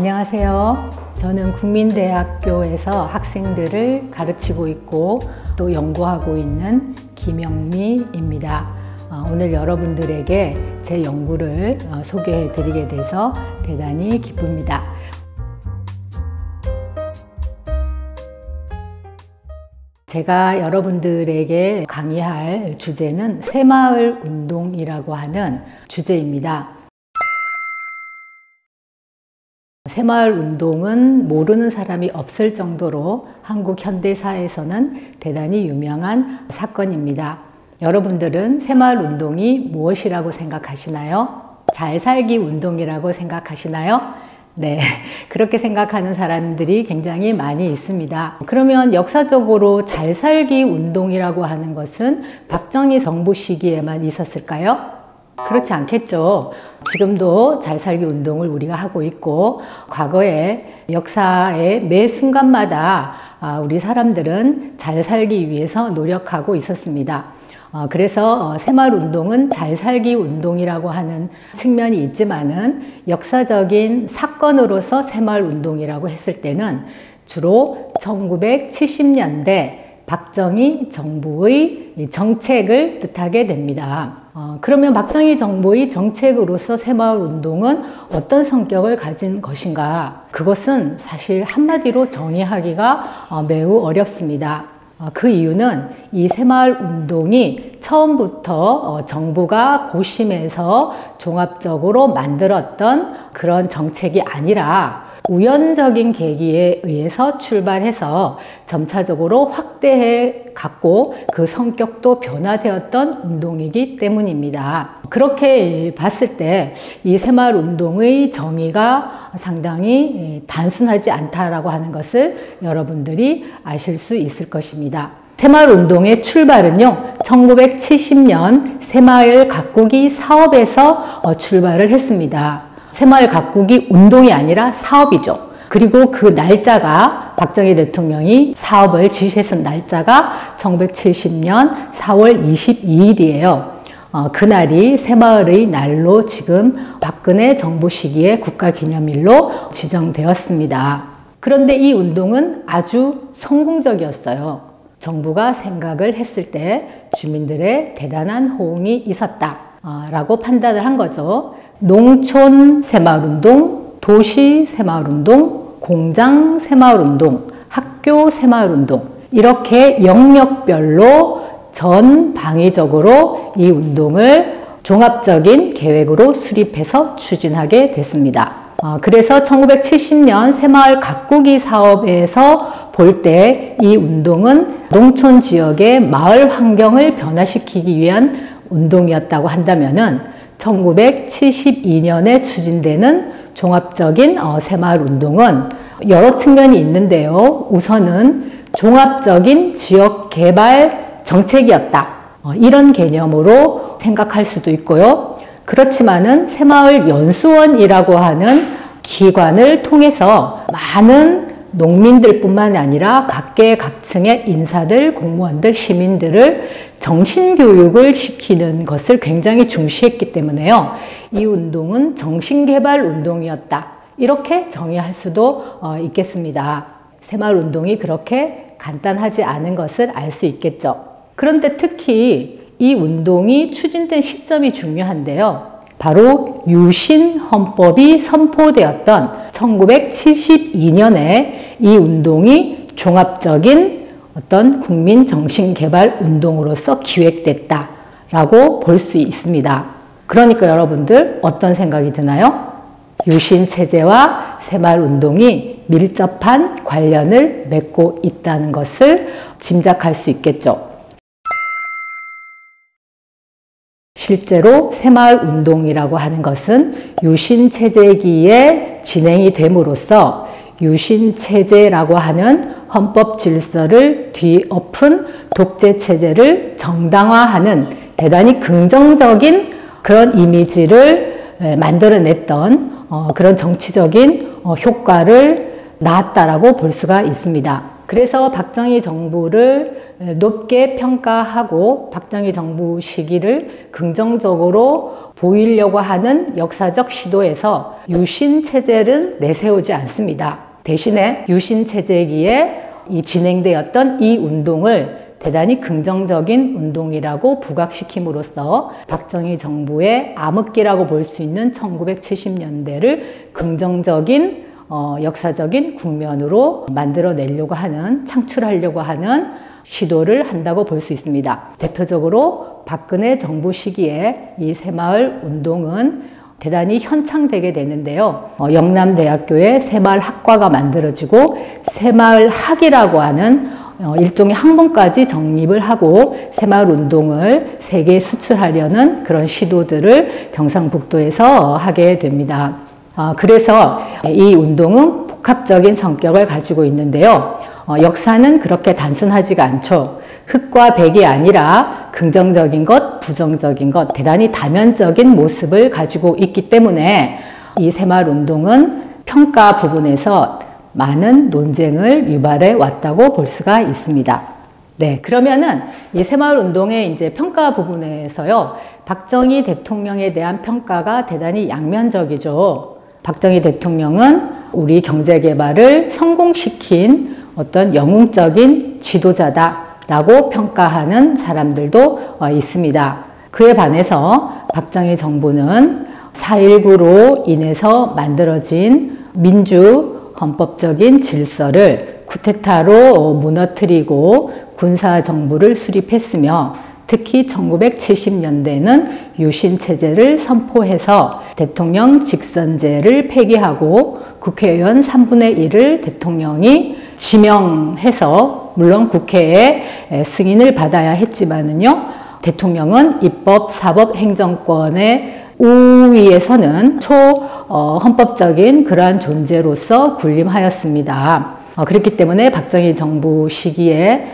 안녕하세요. 저는 국민대학교에서 학생들을 가르치고 있고 또 연구하고 있는 김영미입니다. 오늘 여러분들에게 제 연구를 소개해 드리게 돼서 대단히 기쁩니다. 제가 여러분들에게 강의할 주제는 새마을 운동이라고 하는 주제입니다. 새마을 운동은 모르는 사람이 없을 정도로 한국 현대사에서는 대단히 유명한 사건입니다. 여러분들은 새마을 운동이 무엇이라고 생각하시나요? 잘 살기 운동이라고 생각하시나요? 네, 그렇게 생각하는 사람들이 굉장히 많이 있습니다. 그러면 역사적으로 잘 살기 운동이라고 하는 것은 박정희 정부 시기에만 있었을까요? 그렇지 않겠죠. 지금도 잘 살기 운동을 우리가 하고 있고, 과거에 역사의 매 순간마다 우리 사람들은 잘 살기 위해서 노력하고 있었습니다. 그래서 새마을 운동은 잘 살기 운동이라고 하는 측면이 있지만은 역사적인 사건으로서 새마을 운동이라고 했을 때는 주로 1970년대 박정희 정부의 정책을 뜻하게 됩니다. 그러면 박정희 정부의 정책으로서 새마을 운동은 어떤 성격을 가진 것인가? 그것은 사실 한마디로 정의하기가 매우 어렵습니다. 그 이유는 이 새마을 운동이 처음부터 정부가 고심해서 종합적으로 만들었던 그런 정책이 아니라 우연적인 계기에 의해서 출발해서 점차적으로 확대해 갔고 그 성격도 변화되었던 운동이기 때문입니다. 그렇게 봤을 때 이 새마을 운동의 정의가 상당히 단순하지 않다라고 하는 것을 여러분들이 아실 수 있을 것입니다. 새마을 운동의 출발은요, 1970년 새마을 가꾸기 사업에서 출발을 했습니다. 새마을 가꾸기 운동이 아니라 사업이죠. 그리고 그 날짜가 박정희 대통령이 사업을 지시했던 날짜가 1970년 4월 22일이에요. 그날이 새마을의 날로 지금 박근혜 정부 시기에 국가기념일로 지정되었습니다. 그런데 이 운동은 아주 성공적이었어요. 정부가 생각을 했을 때 주민들의 대단한 호응이 있었다라고 판단을 한 거죠. 농촌 새마을운동, 도시 새마을운동, 공장 새마을운동, 학교 새마을운동, 이렇게 영역별로 전방위적으로 이 운동을 종합적인 계획으로 수립해서 추진하게 됐습니다. 그래서 1970년 새마을 가꾸기 사업에서 볼 때 이 운동은 농촌 지역의 마을 환경을 변화시키기 위한 운동이었다고 한다면은 1972년에 추진되는 종합적인 새마을 운동은 여러 측면이 있는데요. 우선은 종합적인 지역 개발 정책이었다. 이런 개념으로 생각할 수도 있고요. 그렇지만은 새마을 연수원이라고 하는 기관을 통해서 많은 농민들뿐만 아니라 각계각층의 인사들, 공무원들, 시민들을 정신교육을 시키는 것을 굉장히 중시했기 때문에요. 이 운동은 정신개발 운동이었다. 이렇게 정의할 수도 있겠습니다. 새마을 운동이 그렇게 간단하지 않은 것을 알 수 있겠죠. 그런데 특히 이 운동이 추진된 시점이 중요한데요. 바로 유신 헌법이 선포되었던 1972년에 이 운동이 종합적인 어떤 국민 정신개발 운동으로서 기획됐다라고 볼 수 있습니다. 그러니까 여러분들 어떤 생각이 드나요? 유신 체제와 새마을 운동이 밀접한 관련을 맺고 있다는 것을 짐작할 수 있겠죠. 실제로 새마을 운동이라고 하는 것은 유신 체제기에 진행이 됨으로써 유신 체제라고 하는 헌법 질서를 뒤엎은 독재 체제를 정당화하는 대단히 긍정적인 그런 이미지를 만들어냈던 그런 정치적인 효과를 낳았다라고 볼 수가 있습니다. 그래서 박정희 정부를 높게 평가하고 박정희 정부 시기를 긍정적으로 보이려고 하는 역사적 시도에서 유신체제를 내세우지 않습니다. 대신에 유신체제기에 진행되었던 이 운동을 대단히 긍정적인 운동이라고 부각시킴으로써 박정희 정부의 암흑기라고 볼 수 있는 1970년대를 긍정적인 역사적인 국면으로 만들어내려고 하는, 창출하려고 하는 시도를 한다고 볼 수 있습니다. 대표적으로 박근혜 정부 시기에 이 새마을 운동은 대단히 현창되게 되는데요. 영남대학교에 새마을 학과가 만들어지고 새마을 학이라고 하는 일종의 학문까지 정립을 하고 새마을 운동을 세계에 수출하려는 그런 시도들을 경상북도에서 하게 됩니다. 그래서 이 운동은 복합적인 성격을 가지고 있는데요. 역사는 그렇게 단순하지가 않죠. 흑과 백이 아니라 긍정적인 것, 부정적인 것, 대단히 다면적인 모습을 가지고 있기 때문에 이 새마을 운동은 평가 부분에서 많은 논쟁을 유발해 왔다고 볼 수가 있습니다. 네, 그러면은 이 새마을 운동의 이제 평가 부분에서요, 박정희 대통령에 대한 평가가 대단히 양면적이죠. 박정희 대통령은 우리 경제 개발을 성공시킨 어떤 영웅적인 지도자다라고 평가하는 사람들도 있습니다. 그에 반해서 박정희 정부는 4.19로 인해서 만들어진 민주 헌법적인 질서를 쿠데타로 무너뜨리고 군사정부를 수립했으며 특히 1970년대는 유신체제를 선포해서 대통령 직선제를 폐기하고 국회의원 3분의 1을 대통령이 지명해서 물론 국회의 승인을 받아야 했지만은요, 대통령은 입법, 사법, 행정권의 우위에서는 초헌법적인 그러한 존재로서 군림하였습니다. 그렇기 때문에 박정희 정부 시기에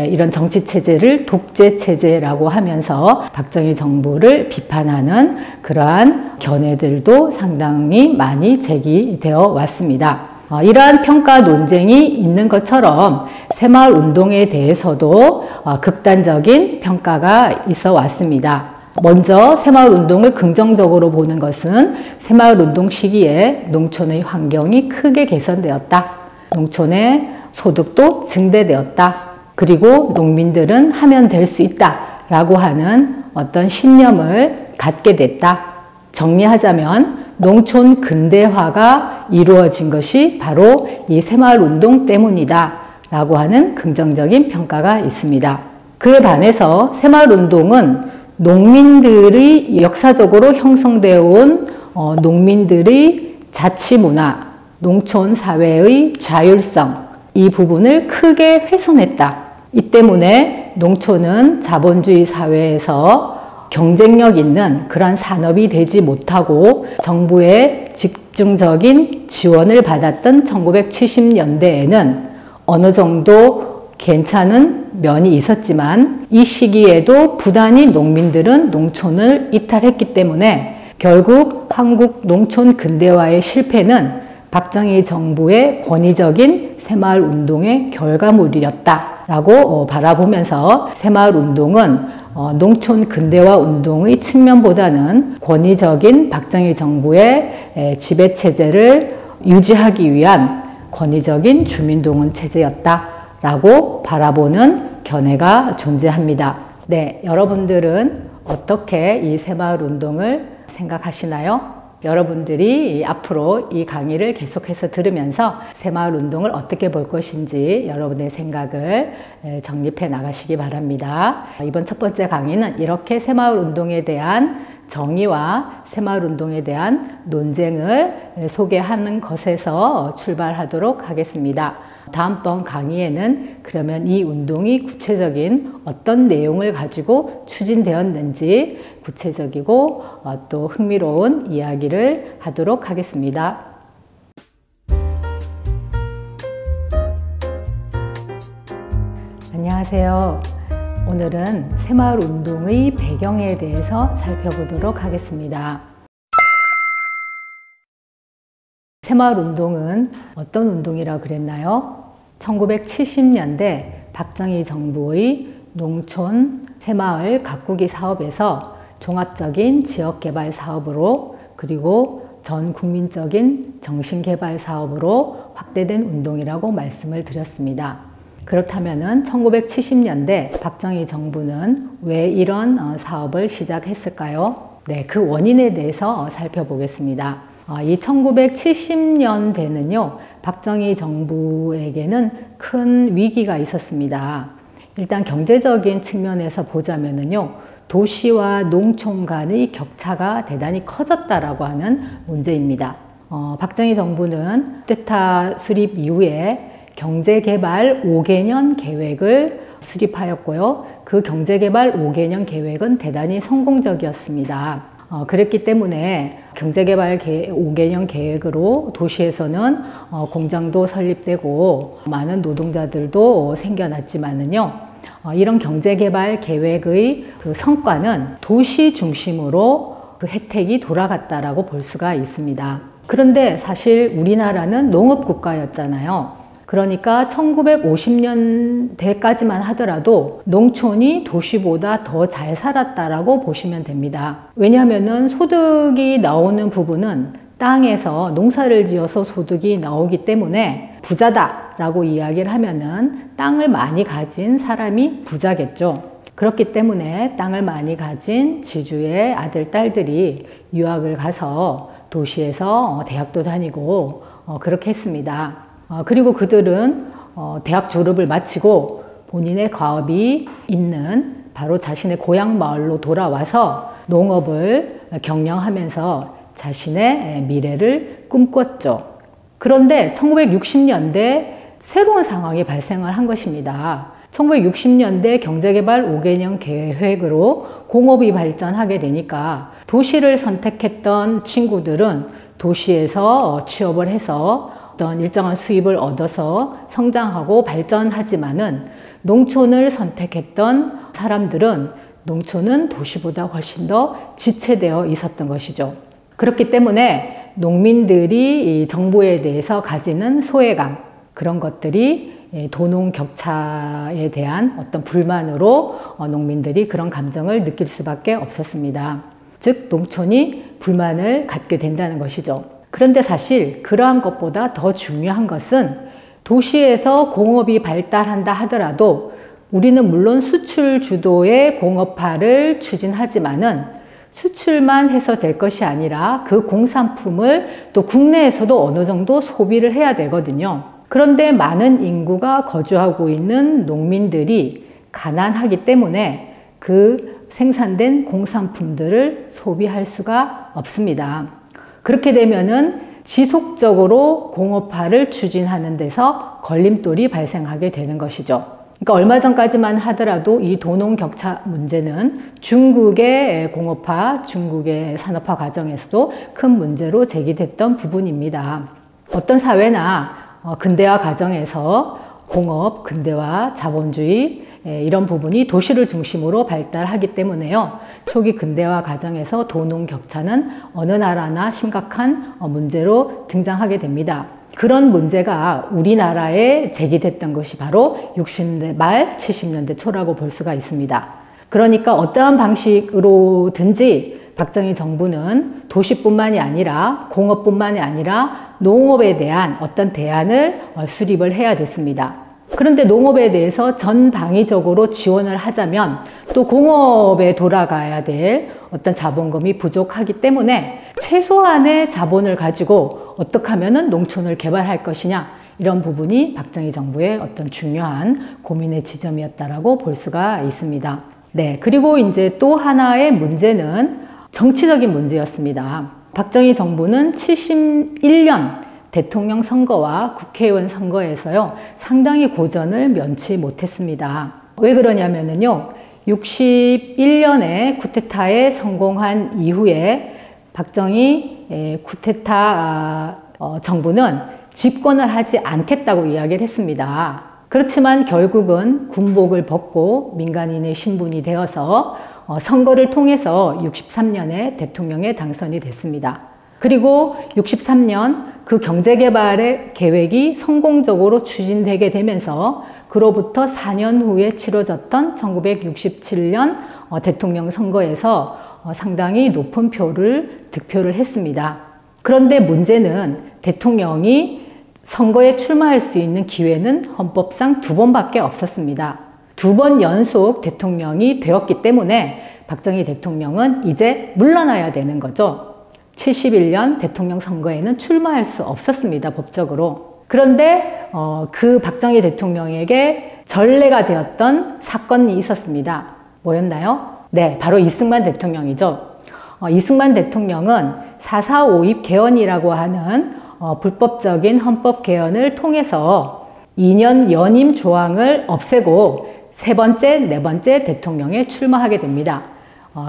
이런 정치체제를 독재체제라고 하면서 박정희 정부를 비판하는 그러한 견해들도 상당히 많이 제기되어 왔습니다. 이러한 평가 논쟁이 있는 것처럼 새마을 운동에 대해서도 극단적인 평가가 있어 왔습니다. 먼저 새마을 운동을 긍정적으로 보는 것은 새마을 운동 시기에 농촌의 환경이 크게 개선되었다. 농촌의 소득도 증대되었다. 그리고 농민들은 하면 될 수 있다 라고 하는 어떤 신념을 갖게 됐다. 정리하자면 농촌 근대화가 이루어진 것이 바로 이 새마을 운동 때문이다 라고 하는 긍정적인 평가가 있습니다. 그에 반해서 새마을 운동은 농민들이 역사적으로 형성되어 온 농민들의 자치문화, 농촌 사회의 자율성, 이 부분을 크게 훼손했다. 이 때문에 농촌은 자본주의 사회에서 경쟁력 있는 그러한 산업이 되지 못하고 정부의 집중적인 지원을 받았던 1970년대에는 어느 정도 괜찮은 면이 있었지만 이 시기에도 부단히 농민들은 농촌을 이탈했기 때문에 결국 한국 농촌 근대화의 실패는 박정희 정부의 권위적인 새마을 운동의 결과물이었다라고 바라보면서 새마을 운동은 농촌 근대화 운동의 측면보다는 권위적인 박정희 정부의 지배체제를 유지하기 위한 권위적인 주민동원 체제였다라고 바라보는 견해가 존재합니다. 네, 여러분들은 어떻게 이 새마을 운동을 생각하시나요? 여러분들이 앞으로 이 강의를 계속해서 들으면서 새마을 운동을 어떻게 볼 것인지 여러분의 생각을 정립해 나가시기 바랍니다. 이번 첫 번째 강의는 이렇게 새마을 운동에 대한 정의와 새마을 운동에 대한 논쟁을 소개하는 것에서 출발하도록 하겠습니다. 다음번 강의에는 그러면 이 운동이 구체적인 어떤 내용을 가지고 추진되었는지 구체적이고 또 흥미로운 이야기를 하도록 하겠습니다. 안녕하세요. 오늘은 새마을 운동의 배경에 대해서 살펴보도록 하겠습니다. 새마을 운동은 어떤 운동이라고 그랬나요? 1970년대 박정희 정부의 농촌 새마을 가꾸기 사업에서 종합적인 지역개발 사업으로 그리고 전 국민적인 정신개발 사업으로 확대된 운동이라고 말씀을 드렸습니다. 그렇다면 1970년대 박정희 정부는 왜 이런 사업을 시작했을까요? 네, 그 원인에 대해서 살펴보겠습니다. 이 1970년대는요, 박정희 정부에게는 큰 위기가 있었습니다. 일단 경제적인 측면에서 보자면요, 도시와 농촌 간의 격차가 대단히 커졌다라고 하는 문제입니다. 박정희 정부는 쿠데타 수립 이후에 경제개발 5개년 계획을 수립하였고요. 그 경제개발 5개년 계획은 대단히 성공적이었습니다. 그랬기 때문에 경제개발 5개년 계획으로 도시에서는 공장도 설립되고 많은 노동자들도 생겨났지만은요, 이런 경제개발 계획의 그 성과는 도시 중심으로 그 혜택이 돌아갔다라고 볼 수가 있습니다. 그런데 사실 우리나라는 농업국가였잖아요. 그러니까 1950년대까지만 하더라도 농촌이 도시보다 더 잘 살았다라고 보시면 됩니다. 왜냐하면 소득이 나오는 부분은 땅에서 농사를 지어서 소득이 나오기 때문에 부자다라고 이야기를 하면은 땅을 많이 가진 사람이 부자겠죠. 그렇기 때문에 땅을 많이 가진 지주의 아들, 딸들이 유학을 가서 도시에서 대학도 다니고 그렇게 했습니다. 그리고 그들은 대학 졸업을 마치고 본인의 과업이 있는 바로 자신의 고향 마을로 돌아와서 농업을 경영하면서 자신의 미래를 꿈꿨죠. 그런데 1960년대 새로운 상황이 발생을 한 것입니다. 1960년대 경제개발 5개년 계획으로 공업이 발전하게 되니까 도시를 선택했던 친구들은 도시에서 취업을 해서 어떤 일정한 수입을 얻어서 성장하고 발전하지만은 농촌을 선택했던 사람들은 농촌은 도시보다 훨씬 더 지체되어 있었던 것이죠. 그렇기 때문에 농민들이 이 정부에 대해서 가지는 소외감, 그런 것들이 도농 격차에 대한 어떤 불만으로 농민들이 그런 감정을 느낄 수밖에 없었습니다. 즉 농촌이 불만을 갖게 된다는 것이죠. 그런데 사실 그러한 것보다 더 중요한 것은 도시에서 공업이 발달한다 하더라도 우리는 물론 수출 주도의 공업화를 추진하지만은 수출만 해서 될 것이 아니라 그 공산품을 또 국내에서도 어느 정도 소비를 해야 되거든요. 그런데 많은 인구가 거주하고 있는 농민들이 가난하기 때문에 그 생산된 공산품들을 소비할 수가 없습니다. 그렇게 되면은 지속적으로 공업화를 추진하는 데서 걸림돌이 발생하게 되는 것이죠. 그러니까 얼마 전까지만 하더라도 이 도농 격차 문제는 중국의 공업화, 중국의 산업화 과정에서도 큰 문제로 제기됐던 부분입니다. 어떤 사회나 근대화 과정에서 공업, 근대화, 자본주의 이런 부분이 도시를 중심으로 발달하기 때문에요. 초기 근대화 과정에서 도농 격차는 어느 나라나 심각한 문제로 등장하게 됩니다. 그런 문제가 우리나라에 제기됐던 것이 바로 60년대 말 70년대 초라고 볼 수가 있습니다. 그러니까 어떠한 방식으로든지 박정희 정부는 도시뿐만이 아니라 공업뿐만이 아니라 농업에 대한 어떤 대안을 수립을 해야 됐습니다. 그런데 농업에 대해서 전방위적으로 지원을 하자면 또 공업에 돌아가야 될 어떤 자본금이 부족하기 때문에 최소한의 자본을 가지고 어떻게 하면은 농촌을 개발할 것이냐, 이런 부분이 박정희 정부의 어떤 중요한 고민의 지점이었다라고 볼 수가 있습니다. 네, 그리고 이제 또 하나의 문제는 정치적인 문제였습니다. 박정희 정부는 71년 대통령 선거와 국회의원 선거에서요, 상당히 고전을 면치 못했습니다. 왜 그러냐면요, 61년에 쿠데타에 성공한 이후에 박정희 쿠데타 정부는 집권을 하지 않겠다고 이야기를 했습니다. 그렇지만 결국은 군복을 벗고 민간인의 신분이 되어서 선거를 통해서 63년에 대통령에 당선이 됐습니다. 그리고 63년 그 경제개발의 계획이 성공적으로 추진되게 되면서 그로부터 4년 후에 치러졌던 1967년 대통령 선거에서 상당히 높은 표를 득표를 했습니다. 그런데 문제는 대통령이 선거에 출마할 수 있는 기회는 헌법상 2번밖에 없었습니다. 2번 연속 대통령이 되었기 때문에 박정희 대통령은 이제 물러나야 되는 거죠. 71년 대통령 선거에는 출마할 수 없었습니다, 법적으로. 그런데 그 박정희 대통령에게 전례가 되었던 사건이 있었습니다. 뭐였나요? 네, 바로 이승만 대통령이죠. 이승만 대통령은 4.4.5입 개헌이라고 하는 불법적인 헌법 개헌을 통해서 2년 연임 조항을 없애고 3번째, 4번째 대통령에 출마하게 됩니다.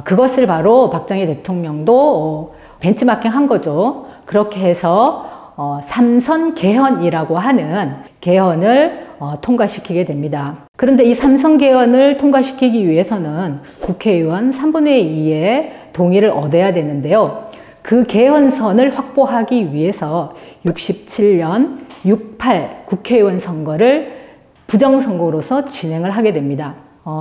그것을 바로 박정희 대통령도 벤치마킹 한 거죠. 그렇게 해서 3선 개헌이라고 하는 개헌을 통과시키게 됩니다. 그런데 이 3선 개헌을 통과시키기 위해서는 국회의원 3분의 2의 동의를 얻어야 되는데요. 그 개헌선을 확보하기 위해서 67년 6.8 국회의원 선거를 부정선거로서 진행을 하게 됩니다.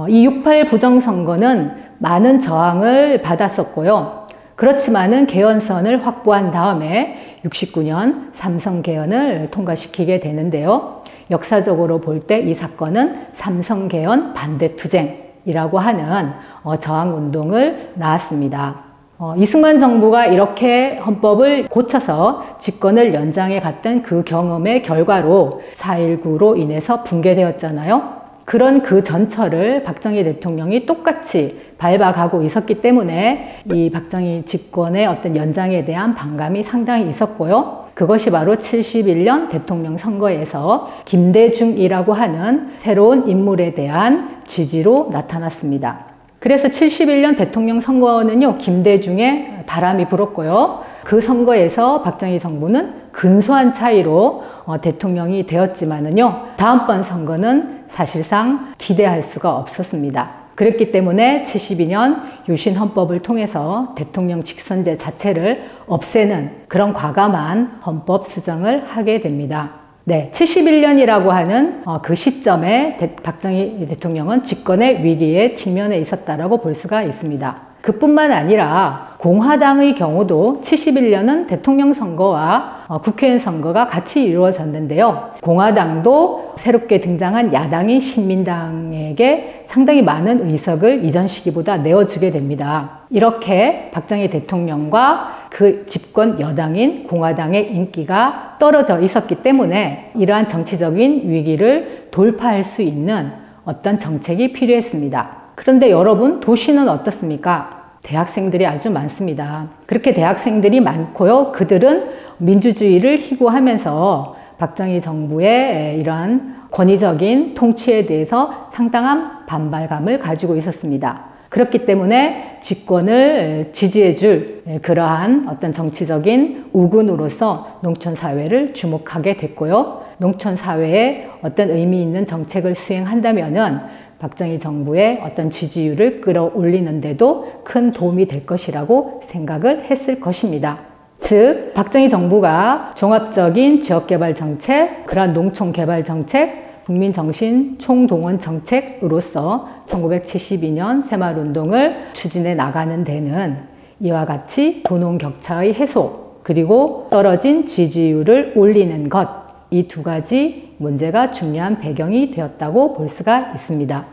이 6.8 부정선거는 많은 저항을 받았었고요. 그렇지만은 개헌선을 확보한 다음에 69년 3선 개헌을 통과시키게 되는데요. 역사적으로 볼 때 이 사건은 3선 개헌 반대 투쟁이라고 하는 저항운동을 낳았습니다. 이승만 정부가 이렇게 헌법을 고쳐서 집권을 연장해 갔던 그 경험의 결과로 4.19로 인해서 붕괴되었잖아요. 그런 그 전철을 박정희 대통령이 똑같이 밟아가고 있었기 때문에 이 박정희 집권의 어떤 연장에 대한 반감이 상당히 있었고요. 그것이 바로 71년 대통령 선거에서 김대중이라고 하는 새로운 인물에 대한 지지로 나타났습니다. 그래서 71년 대통령 선거는요, 김대중의 바람이 불었고요. 그 선거에서 박정희 정부는 근소한 차이로 대통령이 되었지만은요, 다음번 선거는 사실상 기대할 수가 없었습니다. 그랬기 때문에 72년 유신 헌법을 통해서 대통령 직선제 자체를 없애는 그런 과감한 헌법 수정을 하게 됩니다. 네, 71년이라고 하는 그 시점에 박정희 대통령은 집권의 위기에 직면해 있었다라고 볼 수가 있습니다. 그뿐만 아니라 공화당의 경우도 71년은 대통령 선거와 국회의원 선거가 같이 이루어졌는데요. 공화당도 새롭게 등장한 야당인 신민당에게 상당히 많은 의석을 이전 시기보다 내어주게 됩니다. 이렇게 박정희 대통령과 그 집권 여당인 공화당의 인기가 떨어져 있었기 때문에 이러한 정치적인 위기를 돌파할 수 있는 어떤 정책이 필요했습니다. 그런데 여러분, 도시는 어떻습니까? 대학생들이 아주 많습니다. 그렇게 대학생들이 많고요. 그들은 민주주의를 희구하면서 박정희 정부의 이러한 권위적인 통치에 대해서 상당한 반발감을 가지고 있었습니다. 그렇기 때문에 집권을 지지해줄 그러한 어떤 정치적인 우군으로서 농촌사회를 주목하게 됐고요. 농촌사회에 어떤 의미 있는 정책을 수행한다면은 박정희 정부의 어떤 지지율을 끌어올리는데도 큰 도움이 될 것이라고 생각을 했을 것입니다. 즉, 박정희 정부가 종합적인 지역개발 정책, 그러한 농촌개발 정책, 국민정신 총동원 정책으로서 1972년 새마을운동을 추진해 나가는 데는 이와 같이 도농격차의 해소, 그리고 떨어진 지지율을 올리는 것, 이 두 가지 문제가 중요한 배경이 되었다고 볼 수가 있습니다.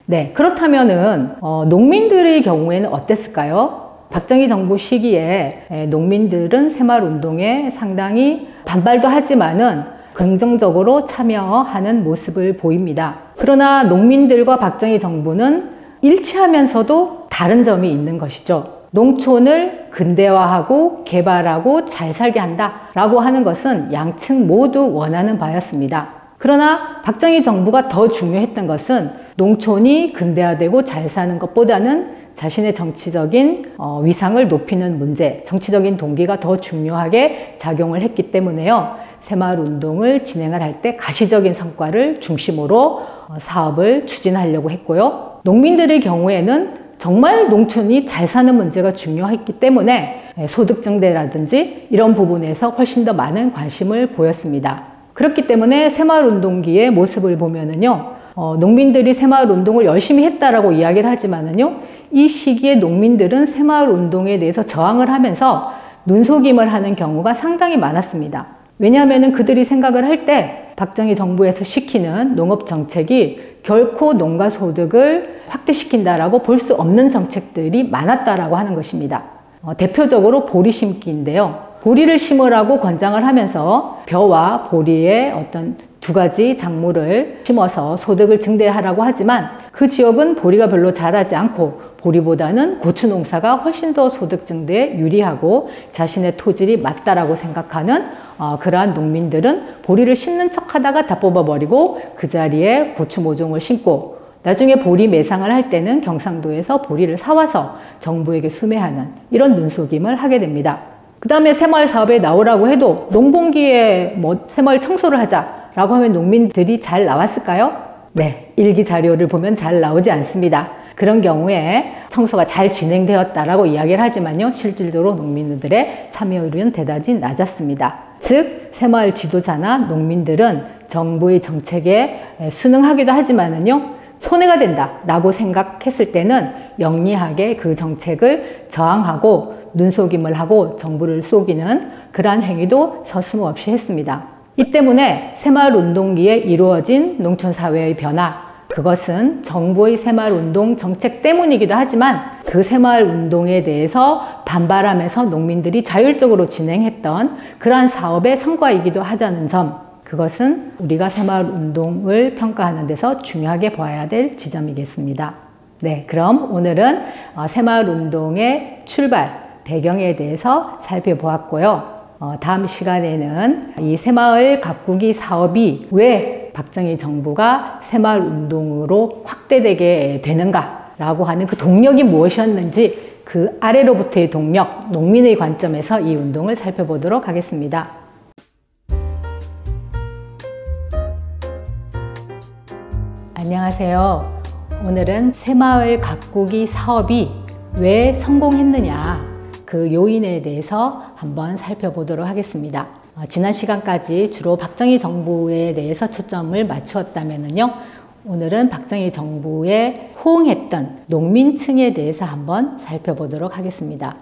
네, 그렇다면은 농민들의 경우에는 어땠을까요? 박정희 정부 시기에 농민들은 새마을운동에 상당히 반발도 하지만은 긍정적으로 참여하는 모습을 보입니다. 그러나 농민들과 박정희 정부는 일치하면서도 다른 점이 있는 것이죠. 농촌을 근대화하고 개발하고 잘 살게 한다라고 하는 것은 양측 모두 원하는 바였습니다. 그러나 박정희 정부가 더 중요했던 것은 농촌이 근대화되고 잘 사는 것보다는 자신의 정치적인 위상을 높이는 문제, 정치적인 동기가 더 중요하게 작용을 했기 때문에요. 새마을운동을 진행을 할 때 가시적인 성과를 중심으로 사업을 추진하려고 했고요. 농민들의 경우에는 정말 농촌이 잘 사는 문제가 중요했기 때문에 소득증대라든지 이런 부분에서 훨씬 더 많은 관심을 보였습니다. 그렇기 때문에 새마을운동기의 모습을 보면은요, 농민들이 새마을 운동을 열심히 했다라고 이야기를 하지만은요, 이 시기에 농민들은 새마을 운동에 대해서 저항을 하면서 눈속임을 하는 경우가 상당히 많았습니다. 왜냐하면 그들이 생각을 할 때 박정희 정부에서 시키는 농업 정책이 결코 농가 소득을 확대시킨다라고 볼 수 없는 정책들이 많았다라고 하는 것입니다. 대표적으로 보리 심기인데요. 보리를 심으라고 권장을 하면서 벼와 보리의 어떤 두 가지 작물을 심어서 소득을 증대하라고 하지만 그 지역은 보리가 별로 자라지 않고 보리보다는 고추 농사가 훨씬 더 소득 증대에 유리하고 자신의 토질이 맞다라고 생각하는 그러한 농민들은 보리를 심는 척 하다가 다 뽑아버리고 그 자리에 고추 모종을 심고 나중에 보리 매상을 할 때는 경상도에서 보리를 사와서 정부에게 수매하는 이런 눈속임을 하게 됩니다. 그 다음에 새마을 사업에 나오라고 해도 농번기에 새마을 청소를 하자라고 하면 농민들이 잘 나왔을까요? 네, 일기 자료를 보면 잘 나오지 않습니다. 그런 경우에 청소가 잘 진행되었다라고 이야기를 하지만요, 실질적으로 농민들의 참여율은 대단히 낮았습니다. 즉, 새마을 지도자나 농민들은 정부의 정책에 순응하기도 하지만은요, 손해가 된다라고 생각했을 때는 영리하게 그 정책을 저항하고 눈속임을 하고 정부를 속이는 그러한 행위도 서슴없이 했습니다. 이 때문에 새마을 운동기에 이루어진 농촌사회의 변화, 그것은 정부의 새마을운동 정책 때문이기도 하지만 그 새마을운동에 대해서 반발하면서 농민들이 자율적으로 진행했던 그러한 사업의 성과이기도 하다는 점, 그것은 우리가 새마을운동을 평가하는 데서 중요하게 봐야 될 지점이겠습니다. 네, 그럼 오늘은 새마을운동의 출발, 배경에 대해서 살펴보았고요. 다음 시간에는 이 새마을 가꾸기 사업이 왜 박정희 정부가 새마을 운동으로 확대되게 되는가라고 하는 그 동력이 무엇이었는지 그 아래로부터의 동력, 농민의 관점에서 이 운동을 살펴보도록 하겠습니다. 안녕하세요. 오늘은 새마을 가꾸기 사업이 왜 성공했느냐, 그 요인에 대해서 한번 살펴보도록 하겠습니다. 지난 시간까지 주로 박정희 정부에 대해서 초점을 맞추었다면요, 오늘은 박정희 정부에 호응했던 농민층에 대해서 한번 살펴보도록 하겠습니다.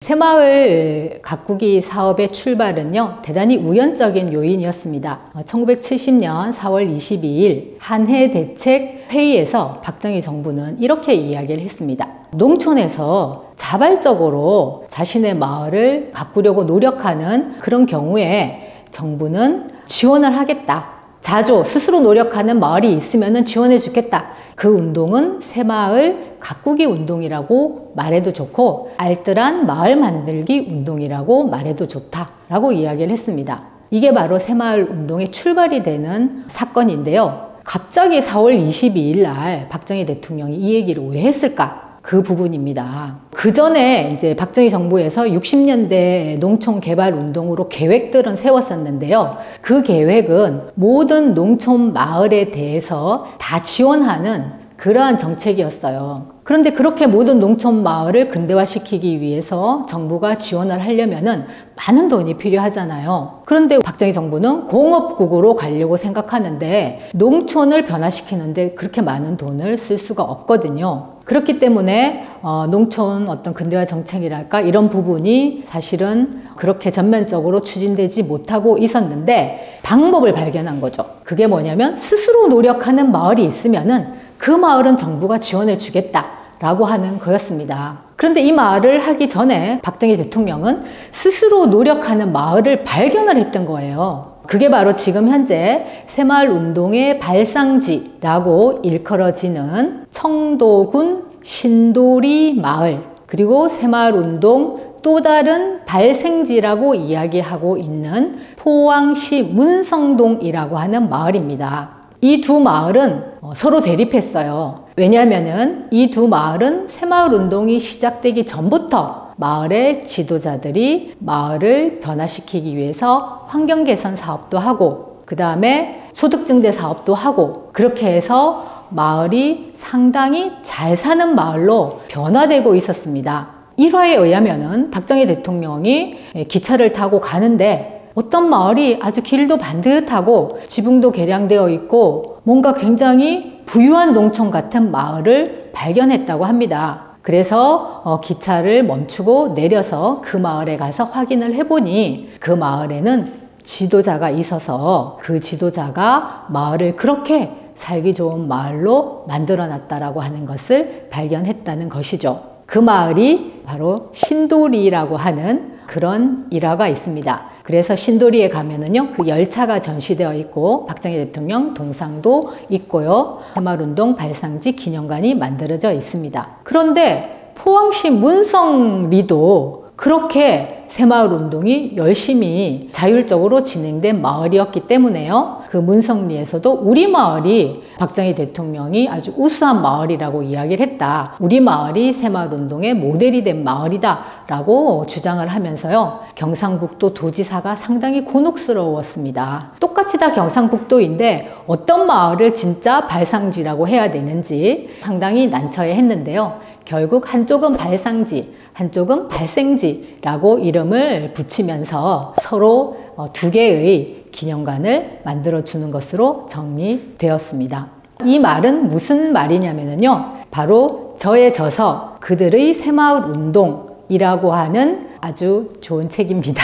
새마을 가꾸기 사업의 출발은요, 대단히 우연적인 요인이었습니다. 1970년 4월 22일 한해대책 회의에서 박정희 정부는 이렇게 이야기를 했습니다. 농촌에서 자발적으로 자신의 마을을 가꾸려고 노력하는 그런 경우에 정부는 지원을 하겠다. 자조, 스스로 노력하는 마을이 있으면 지원해 주겠다. 그 운동은 새마을 가꾸기 운동이라고 말해도 좋고 알뜰한 마을 만들기 운동이라고 말해도 좋다라고 이야기를 했습니다. 이게 바로 새마을 운동의 출발이 되는 사건인데요. 갑자기 4월 22일 날 박정희 대통령이 이 얘기를 왜 했을까? 그 부분입니다. 그 전에 이제 박정희 정부에서 60년대 농촌 개발 운동으로 계획들은 세웠었는데요. 그 계획은 모든 농촌 마을에 대해서 다 지원하는 그러한 정책이었어요. 그런데 그렇게 모든 농촌 마을을 근대화시키기 위해서 정부가 지원을 하려면은 많은 돈이 필요하잖아요. 그런데 박정희 정부는 공업국으로 가려고 생각하는데 농촌을 변화시키는데 그렇게 많은 돈을 쓸 수가 없거든요. 그렇기 때문에 농촌 어떤 근대화 정책이랄까 이런 부분이 사실은 그렇게 전면적으로 추진되지 못하고 있었는데 방법을 발견한 거죠. 그게 뭐냐면 스스로 노력하는 마을이 있으면은 그 마을은 정부가 지원해 주겠다라고 하는 거였습니다. 그런데 이 말을 하기 전에 박정희 대통령은 스스로 노력하는 마을을 발견을 했던 거예요. 그게 바로 지금 현재 새마을 운동의 발상지라고 일컬어지는 청도군 신도리 마을, 그리고 새마을 운동 또 다른 발생지라고 이야기하고 있는 포항시 문성동이라고 하는 마을입니다. 이 두 마을은 서로 대립했어요. 왜냐하면은 이 두 마을은 새마을 운동이 시작되기 전부터 마을의 지도자들이 마을을 변화시키기 위해서 환경 개선 사업도 하고 그 다음에 소득 증대 사업도 하고 그렇게 해서 마을이 상당히 잘 사는 마을로 변화되고 있었습니다. 일화에 의하면은 박정희 대통령이 기차를 타고 가는데 어떤 마을이 아주 길도 반듯하고 지붕도 개량되어 있고 뭔가 굉장히 부유한 농촌 같은 마을을 발견했다고 합니다. 그래서 기차를 멈추고 내려서 그 마을에 가서 확인을 해보니 그 마을에는 지도자가 있어서 그 지도자가 마을을 그렇게 살기 좋은 마을로 만들어놨다라고 하는 것을 발견했다는 것이죠. 그 마을이 바로 신도리라고 하는 그런 일화가 있습니다. 그래서 신도리에 가면은요, 그 열차가 전시되어 있고 박정희 대통령 동상도 있고요, 새마을운동 발상지 기념관이 만들어져 있습니다. 그런데 포항시 문성리도 그렇게 새마을운동이 열심히 자율적으로 진행된 마을이었기 때문에요, 그 문성리에서도 우리 마을이 박정희 대통령이 아주 우수한 마을이라고 이야기를 했다. 우리 마을이 새마을운동의 모델이 된 마을이다 라고 주장을 하면서요, 경상북도 도지사가 상당히 곤혹스러웠습니다. 똑같이 다 경상북도인데 어떤 마을을 진짜 발상지라고 해야 되는지 상당히 난처해했는데요, 결국 한쪽은 발상지, 한쪽은 발생지라고 이름을 붙이면서 서로 두 개의 기념관을 만들어주는 것으로 정리되었습니다. 이 말은 무슨 말이냐면요, 바로 저의 저서 그들의 새마을운동이라고 하는 아주 좋은 책입니다.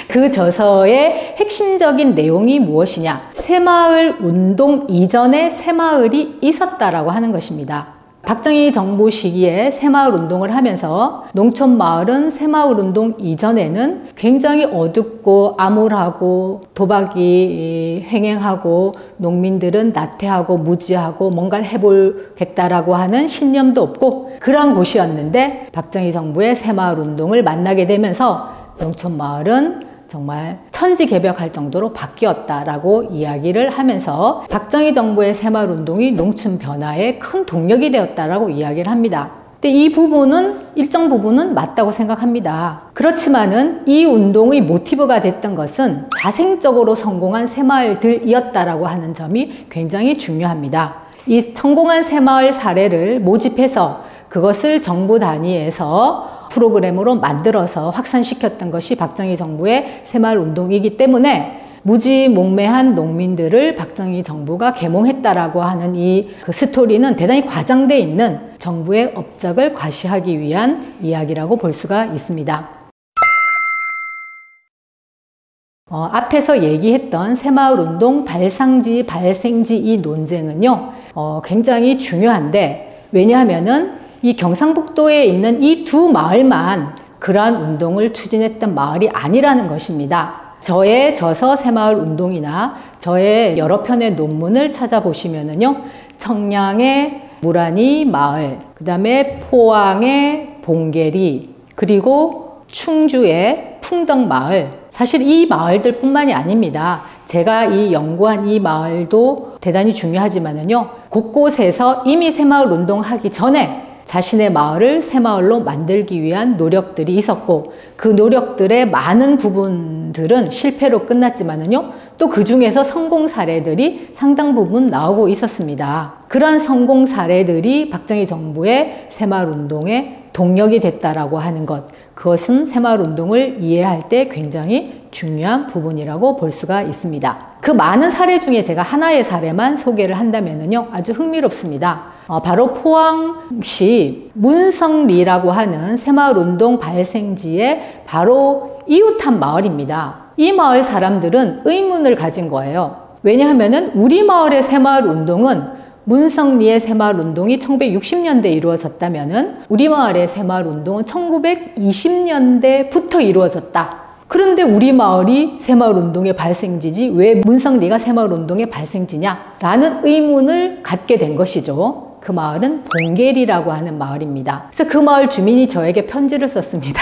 그 저서의 핵심적인 내용이 무엇이냐, 새마을운동 이전에 새마을이 있었다라고 하는 것입니다. 박정희 정부 시기에 새마을운동을 하면서 농촌마을은 새마을운동 이전에는 굉장히 어둡고 암울하고 도박이 횡행하고 농민들은 나태하고 무지하고 뭔가를 해보겠다라고 하는 신념도 없고 그러한 곳이었는데, 박정희 정부의 새마을운동을 만나게 되면서 농촌마을은 정말 천지개벽할 정도로 바뀌었다라고 이야기를 하면서 박정희 정부의 새마을운동이 농촌 변화에 큰 동력이 되었다라고 이야기를 합니다. 근데 이 부분은 일정 부분은 맞다고 생각합니다. 그렇지만은 이 운동의 모티브가 됐던 것은 자생적으로 성공한 새마을들이었다라고 하는 점이 굉장히 중요합니다. 이 성공한 새마을 사례를 모집해서 그것을 정부 단위에서 프로그램으로 만들어서 확산시켰던 것이 박정희 정부의 새마을운동이기 때문에 무지몽매한 농민들을 박정희 정부가 계몽했다라고 하는 이 그 스토리는 대단히 과장돼 있는 정부의 업적을 과시하기 위한 이야기라고 볼 수가 있습니다. 앞에서 얘기했던 새마을운동 발상지, 발생지 이 논쟁은요, 굉장히 중요한데, 왜냐하면은 이 경상북도에 있는 이 두 마을만 그러한 운동을 추진했던 마을이 아니라는 것입니다. 저의 저서 새마을운동이나 저의 여러 편의 논문을 찾아보시면은요, 청량의 무라니 마을, 그 다음에 포항의 봉계리, 그리고 충주의 풍덕마을, 사실 이 마을들 뿐만이 아닙니다. 제가 이 연구한 이 마을도 대단히 중요하지만은요, 곳곳에서 이미 새마을운동 하기 전에 자신의 마을을 새마을로 만들기 위한 노력들이 있었고, 그 노력들의 많은 부분들은 실패로 끝났지만은요, 또 그 중에서 성공 사례들이 상당 부분 나오고 있었습니다. 그러한 성공 사례들이 박정희 정부의 새마을운동의 동력이 됐다라고 하는 것, 그것은 새마을운동을 이해할 때 굉장히 중요한 부분이라고 볼 수가 있습니다. 그 많은 사례 중에 제가 하나의 사례만 소개를 한다면요, 아주 흥미롭습니다. 바로 포항시 문성리라고 하는 새마을운동 발생지의 바로 이웃한 마을입니다. 이 마을 사람들은 의문을 가진 거예요. 왜냐하면 우리 마을의 새마을운동은 문성리의 새마을운동이 1960년대에 이루어졌다면 우리 마을의 새마을운동은 1920년대부터 이루어졌다. 그런데 우리 마을이 새마을운동의 발생지지 왜 문성리가 새마을운동의 발생지냐? 라는 의문을 갖게 된 것이죠. 그 마을은 봉계리라고 하는 마을입니다. 그래서 그 마을 주민이 저에게 편지를 썼습니다.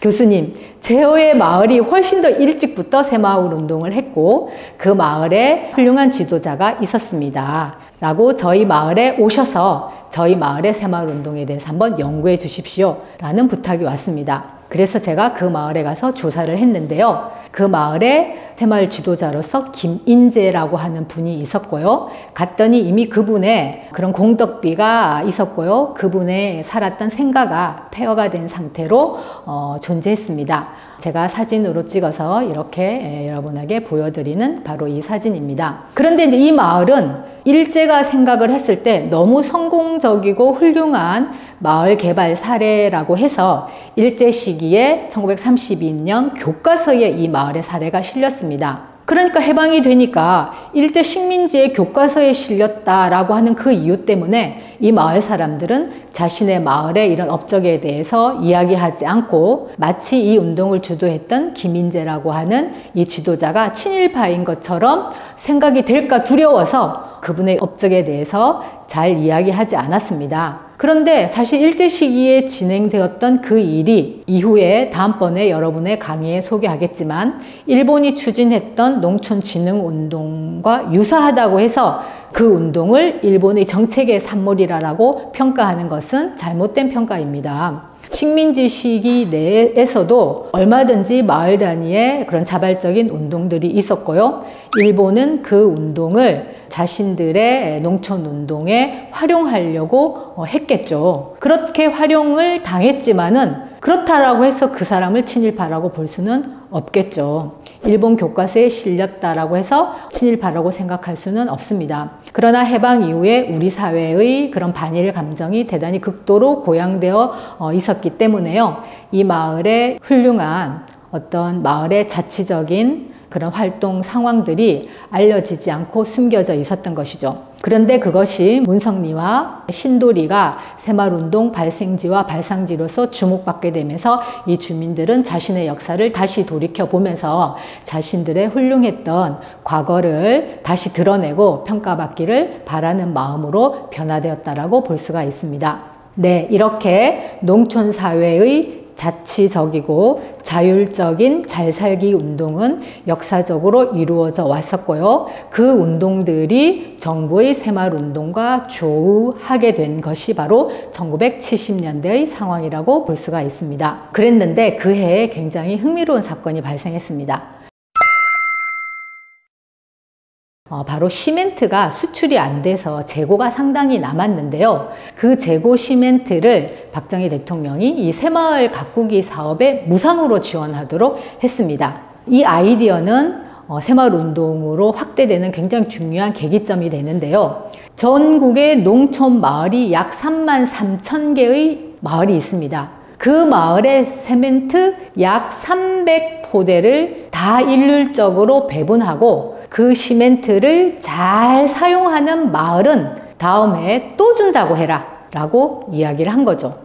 교수님, 제어의 마을이 훨씬 더 일찍부터 새마을운동을 했고 그 마을에 훌륭한 지도자가 있었습니다. 라고 저희 마을에 오셔서 저희 마을의 새마을운동에 대해서 한번 연구해 주십시오. 라는 부탁이 왔습니다. 그래서 제가 그 마을에 가서 조사를 했는데요. 그 마을에 새마을 지도자로서 김인재라고 하는 분이 있었고요. 갔더니 이미 그분의 그런 공덕비가 있었고요. 그분의 살았던 생가가 폐허가 된 상태로 존재했습니다. 제가 사진으로 찍어서 이렇게 여러분에게 보여드리는 바로 이 사진입니다. 그런데 이제 이 마을은 일제가 생각을 했을 때 너무 성공적이고 훌륭한 마을 개발 사례라고 해서 일제 시기에 1932년 교과서에 이 마을의 사례가 실렸습니다. 그러니까 해방이 되니까 일제 식민지의 교과서에 실렸다라고 하는 그 이유 때문에 이 마을 사람들은 자신의 마을의 이런 업적에 대해서 이야기하지 않고 마치 이 운동을 주도했던 김인재라고 하는 이 지도자가 친일파인 것처럼 생각이 될까 두려워서 그분의 업적에 대해서 잘 이야기하지 않았습니다. 그런데 사실 일제 시기에 진행되었던 그 일이 이후에 다음번에 여러분의 강의에 소개하겠지만 일본이 추진했던 농촌진흥운동과 유사하다고 해서 그 운동을 일본의 정책의 산물이라고 평가하는 것은 잘못된 평가입니다. 식민지 시기 내에서도 얼마든지 마을 단위의 그런 자발적인 운동들이 있었고요. 일본은 그 운동을 자신들의 농촌 운동에 활용하려고 했겠죠. 그렇게 활용을 당했지만은 그렇다라고 해서 그 사람을 친일파라고 볼 수는 없겠죠. 일본 교과서에 실렸다라고 해서 친일파라고 생각할 수는 없습니다. 그러나 해방 이후에 우리 사회의 그런 반일 감정이 대단히 극도로 고양되어 있었기 때문에요. 이 마을의 훌륭한 어떤 마을의 자치적인 그런 활동 상황들이 알려지지 않고 숨겨져 있었던 것이죠. 그런데 그것이 문성리와 신도리가 새마을운동 발생지와 발상지로서 주목받게 되면서 이 주민들은 자신의 역사를 다시 돌이켜보면서 자신들의 훌륭했던 과거를 다시 드러내고 평가받기를 바라는 마음으로 변화되었다라고 볼 수가 있습니다. 네, 이렇게 농촌사회의 자치적이고 자율적인 잘살기 운동은 역사적으로 이루어져 왔었고요. 그 운동들이 정부의 새마을운동과 조우하게 된 것이 바로 1970년대의 상황이라고 볼 수가 있습니다. 그랬는데 그 해에 굉장히 흥미로운 사건이 발생했습니다. 바로 시멘트가 수출이 안 돼서 재고가 상당히 남았는데요. 그 재고 시멘트를 박정희 대통령이 이 새마을 가꾸기 사업에 무상으로 지원하도록 했습니다. 이 아이디어는 새마을 운동으로 확대되는 굉장히 중요한 계기점이 되는데요. 전국에 농촌 마을이 약 33,000개의 마을이 있습니다. 그 마을에 시멘트 약 300포대를 다 일률적으로 배분하고 그 시멘트를 잘 사용하는 마을은 다음에 또 준다고 해라 라고 이야기를 한 거죠.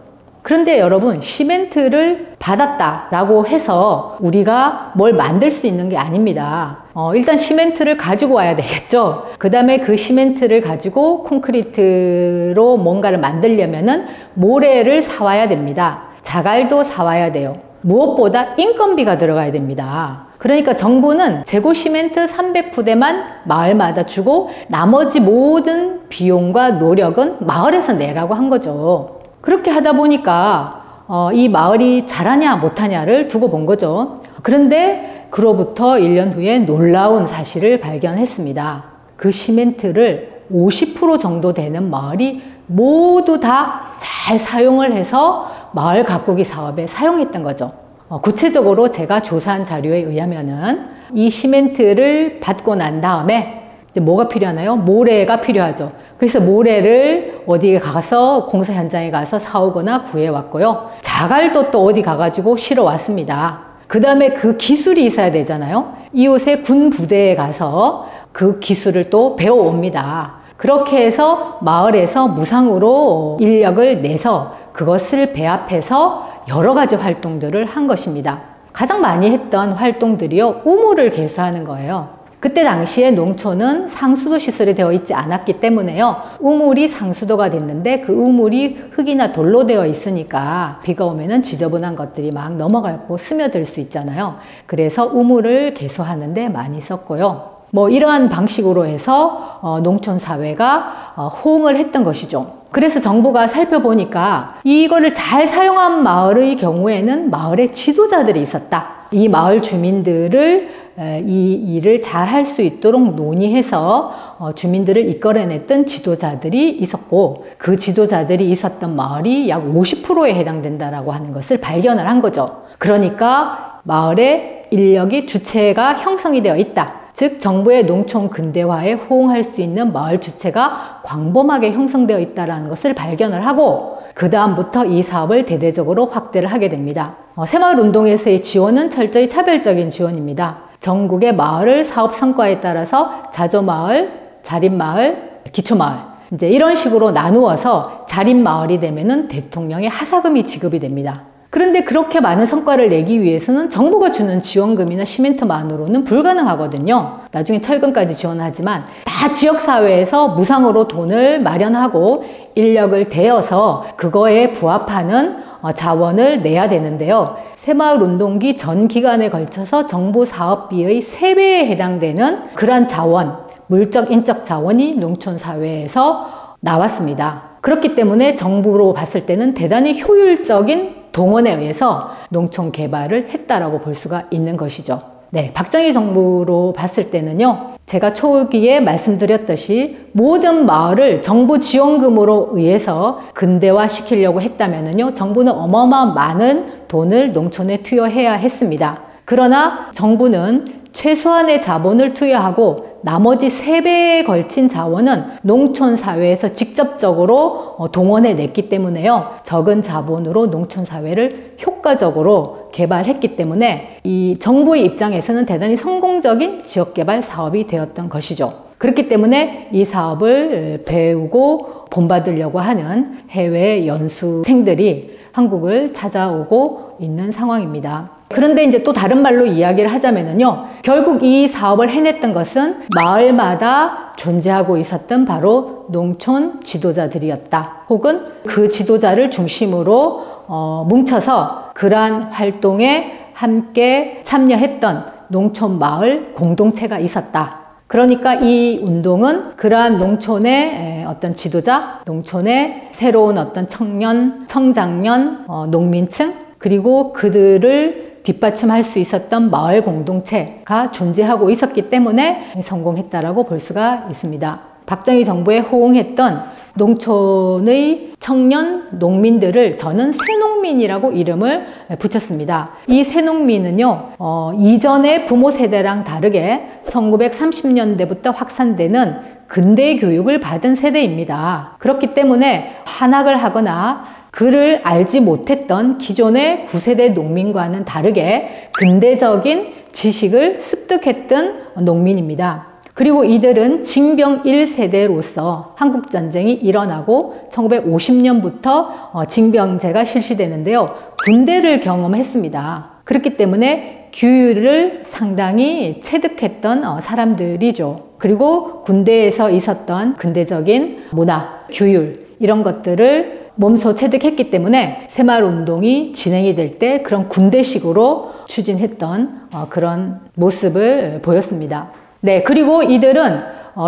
그런데 여러분, 시멘트를 받았다라고 해서 우리가 뭘 만들 수 있는 게 아닙니다. 일단 시멘트를 가지고 와야 되겠죠. 그 다음에 그 시멘트를 가지고 콘크리트로 뭔가를 만들려면은 모래를 사와야 됩니다. 자갈도 사와야 돼요. 무엇보다 인건비가 들어가야 됩니다. 그러니까 정부는 재고 시멘트 300부대만 마을마다 주고 나머지 모든 비용과 노력은 마을에서 내라고 한 거죠. 그렇게 하다 보니까 이 마을이 잘하냐 못하냐를 두고 본 거죠. 그런데 그로부터 1년 후에 놀라운 사실을 발견했습니다. 그 시멘트를 50% 정도 되는 마을이 모두 다 잘 사용을 해서 마을 가꾸기 사업에 사용했던 거죠. 구체적으로 제가 조사한 자료에 의하면은 이 시멘트를 받고 난 다음에 이제 뭐가 필요하나요? 모래가 필요하죠. 그래서 모래를 어디에 가서 공사 현장에 가서 사오거나 구해왔고요. 자갈도 또 어디 가가지고 실어왔습니다. 그 다음에 그 기술이 있어야 되잖아요. 이웃의 군 부대에 가서 그 기술을 또 배워옵니다. 그렇게 해서 마을에서 무상으로 인력을 내서 그것을 배합해서 여러 가지 활동들을 한 것입니다. 가장 많이 했던 활동들이요, 우물을 개수하는 거예요. 그때 당시에 농촌은 상수도 시설이 되어 있지 않았기 때문에요. 우물이 상수도가 됐는데 그 우물이 흙이나 돌로 되어 있으니까 비가 오면은 지저분한 것들이 막 넘어가고 스며들 수 있잖아요. 그래서 우물을 개수하는 데 많이 썼고요. 이러한 방식으로 해서 농촌 사회가 호응을 했던 것이죠. 그래서 정부가 살펴보니까 이거를 잘 사용한 마을의 경우에는 마을에 지도자들이 있었다. 이 마을 주민들을 이 일을 잘 할 수 있도록 논의해서 주민들을 이끌어냈던 지도자들이 있었고, 그 지도자들이 있었던 마을이 약 50%에 해당된다라고 하는 것을 발견을 한 거죠. 그러니까 마을의 인력이 주체가 형성이 되어 있다. 즉 정부의 농촌 근대화에 호응할 수 있는 마을 주체가 광범하게 형성되어 있다는 것을 발견을 하고, 그 다음부터 이 사업을 대대적으로 확대를 하게 됩니다. 새마을운동에서의 지원은 철저히 차별적인 지원입니다. 전국의 마을 사업 성과에 따라서 자조마을, 자립마을, 기초마을 이제 이런 식으로 나누어서 자립마을이 되면은 대통령의 하사금이 지급이 됩니다. 그런데 그렇게 많은 성과를 내기 위해서는 정부가 주는 지원금이나 시멘트만으로는 불가능하거든요. 나중에 철근까지 지원하지만 다 지역사회에서 무상으로 돈을 마련하고 인력을 대어서 그거에 부합하는 자원을 내야 되는데요. 새마을운동기 전 기간에 걸쳐서 정부 사업비의 3배에 해당되는 그러한 자원, 물적, 인적 자원이 농촌사회에서 나왔습니다. 그렇기 때문에 정부로 봤을 때는 대단히 효율적인 동원에 의해서 농촌 개발을 했다라고 볼 수가 있는 것이죠. 네, 박정희 정부로 봤을 때는요, 제가 초기에 말씀드렸듯이 모든 마을을 정부 지원금으로 의해서 근대화 시키려고 했다면요, 정부는 어마어마한 많은 돈을 농촌에 투여해야 했습니다. 그러나 정부는 최소한의 자본을 투여하고 나머지 3배에 걸친 자원은 농촌 사회에서 직접적으로 동원해 냈기 때문에요. 적은 자본으로 농촌 사회를 효과적으로 개발했기 때문에 이 정부의 입장에서는 대단히 성공적인 지역개발 사업이 되었던 것이죠. 그렇기 때문에 이 사업을 배우고 본받으려고 하는 해외 연수생들이 한국을 찾아오고 있는 상황입니다. 그런데 이제 또 다른 말로 이야기를 하자면요, 결국 이 사업을 해냈던 것은 마을마다 존재하고 있었던 바로 농촌 지도자들이었다. 혹은 그 지도자를 중심으로 뭉쳐서 그러한 활동에 함께 참여했던 농촌 마을 공동체가 있었다. 그러니까 이 운동은 그러한 농촌의 어떤 지도자, 농촌의 새로운 어떤 청년, 청장년, 농민층, 그리고 그들을 뒷받침할 수 있었던 마을 공동체가 존재하고 있었기 때문에 성공했다라고 볼 수가 있습니다. 박정희 정부에 호응했던 농촌의 청년 농민들을 저는 새농민이라고 이름을 붙였습니다. 이 새농민은요, 이전의 부모 세대랑 다르게 1930년대부터 확산되는 근대 교육을 받은 세대입니다. 그렇기 때문에 한학을 하거나 그를 알지 못했던 기존의 9세대 농민과는 다르게 근대적인 지식을 습득했던 농민입니다. 그리고 이들은 징병 1세대로서 한국전쟁이 일어나고 1950년부터 징병제가 실시되는데요. 군대를 경험했습니다. 그렇기 때문에 규율을 상당히 체득했던 사람들이죠. 그리고 군대에서 있었던 근대적인 문화, 규율 이런 것들을 몸소 체득했기 때문에 새마을운동이 진행이 될 때 그런 군대식으로 추진했던 그런 모습을 보였습니다. 네, 그리고 이들은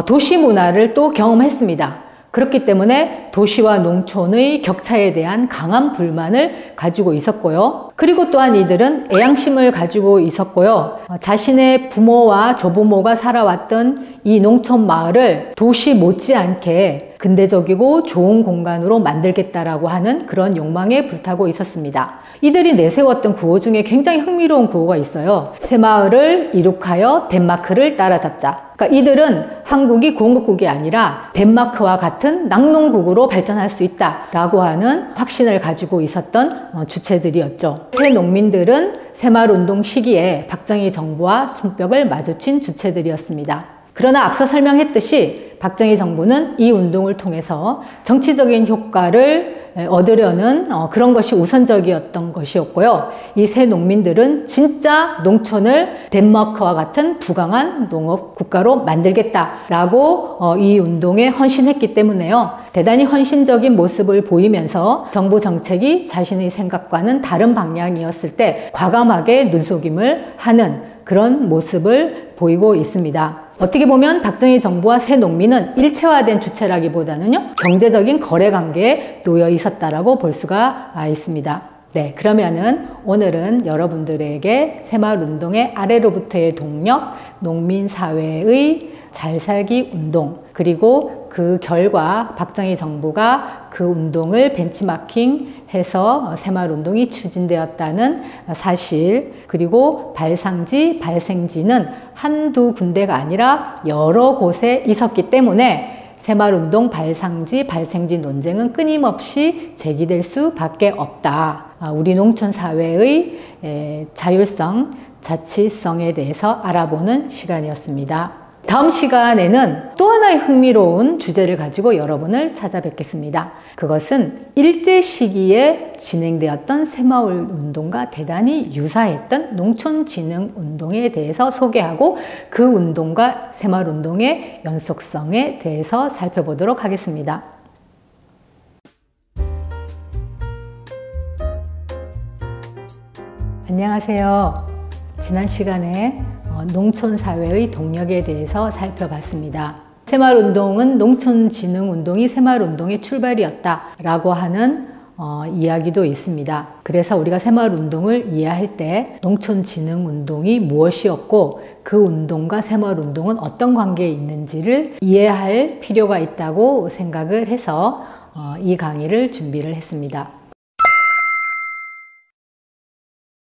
도시 문화를 또 경험했습니다. 그렇기 때문에 도시와 농촌의 격차에 대한 강한 불만을 가지고 있었고요. 그리고 또한 이들은 애양심을 가지고 있었고요. 자신의 부모와 조부모가 살아왔던 이 농촌 마을을 도시 못지않게 근대적이고 좋은 공간으로 만들겠다라고 하는 그런 욕망에 불타고 있었습니다. 이들이 내세웠던 구호 중에 굉장히 흥미로운 구호가 있어요. 새마을을 이룩하여 덴마크를 따라잡자. 그러니까 이들은 한국이 공급국이 아니라 덴마크와 같은 낙농국으로 발전할 수 있다라고 하는 확신을 가지고 있었던 주체들이었죠. 새농민들은 새마을운동 시기에 박정희 정부와 손뼉을 마주친 주체들이었습니다. 그러나 앞서 설명했듯이 박정희 정부는 이 운동을 통해서 정치적인 효과를 얻으려는 그런 것이 우선적이었던 것이었고요. 이 새 농민들은 진짜 농촌을 덴마크와 같은 부강한 농업 국가로 만들겠다라고 이 운동에 헌신했기 때문에요. 대단히 헌신적인 모습을 보이면서 정부 정책이 자신의 생각과는 다른 방향이었을 때 과감하게 눈속임을 하는 그런 모습을 보이고 있습니다. 어떻게 보면 박정희 정부와 새농민은 일체화된 주체라기보다는요, 경제적인 거래관계에 놓여 있었다라고 볼 수가 있습니다. 네, 그러면은 오늘은 여러분들에게 새마을운동의 아래로부터의 동력, 농민사회의 잘살기 운동, 그리고 그 결과 박정희 정부가 그 운동을 벤치마킹해서 새마을운동이 추진되었다는 사실, 그리고 발상지, 발생지는 한두 군데가 아니라 여러 곳에 있었기 때문에 새마을운동 발상지, 발생지 논쟁은 끊임없이 제기될 수밖에 없다. 우리 농촌사회의 자율성, 자치성에 대해서 알아보는 시간이었습니다. 다음 시간에는 또 하나의 흥미로운 주제를 가지고 여러분을 찾아뵙겠습니다. 그것은 일제 시기에 진행되었던 새마을운동과 대단히 유사했던 농촌진흥운동에 대해서 소개하고 그 운동과 새마을운동의 연속성에 대해서 살펴보도록 하겠습니다. 안녕하세요. 지난 시간에 농촌사회의 동력에 대해서 살펴봤습니다. 새마을운동은 농촌진흥운동이 새마을운동의 출발이었다라고 하는 이야기도 있습니다. 그래서 우리가 새마을운동을 이해할 때 농촌진흥운동이 무엇이었고 그 운동과 새마을운동은 어떤 관계에 있는지를 이해할 필요가 있다고 생각을 해서 이 강의를 준비를 했습니다.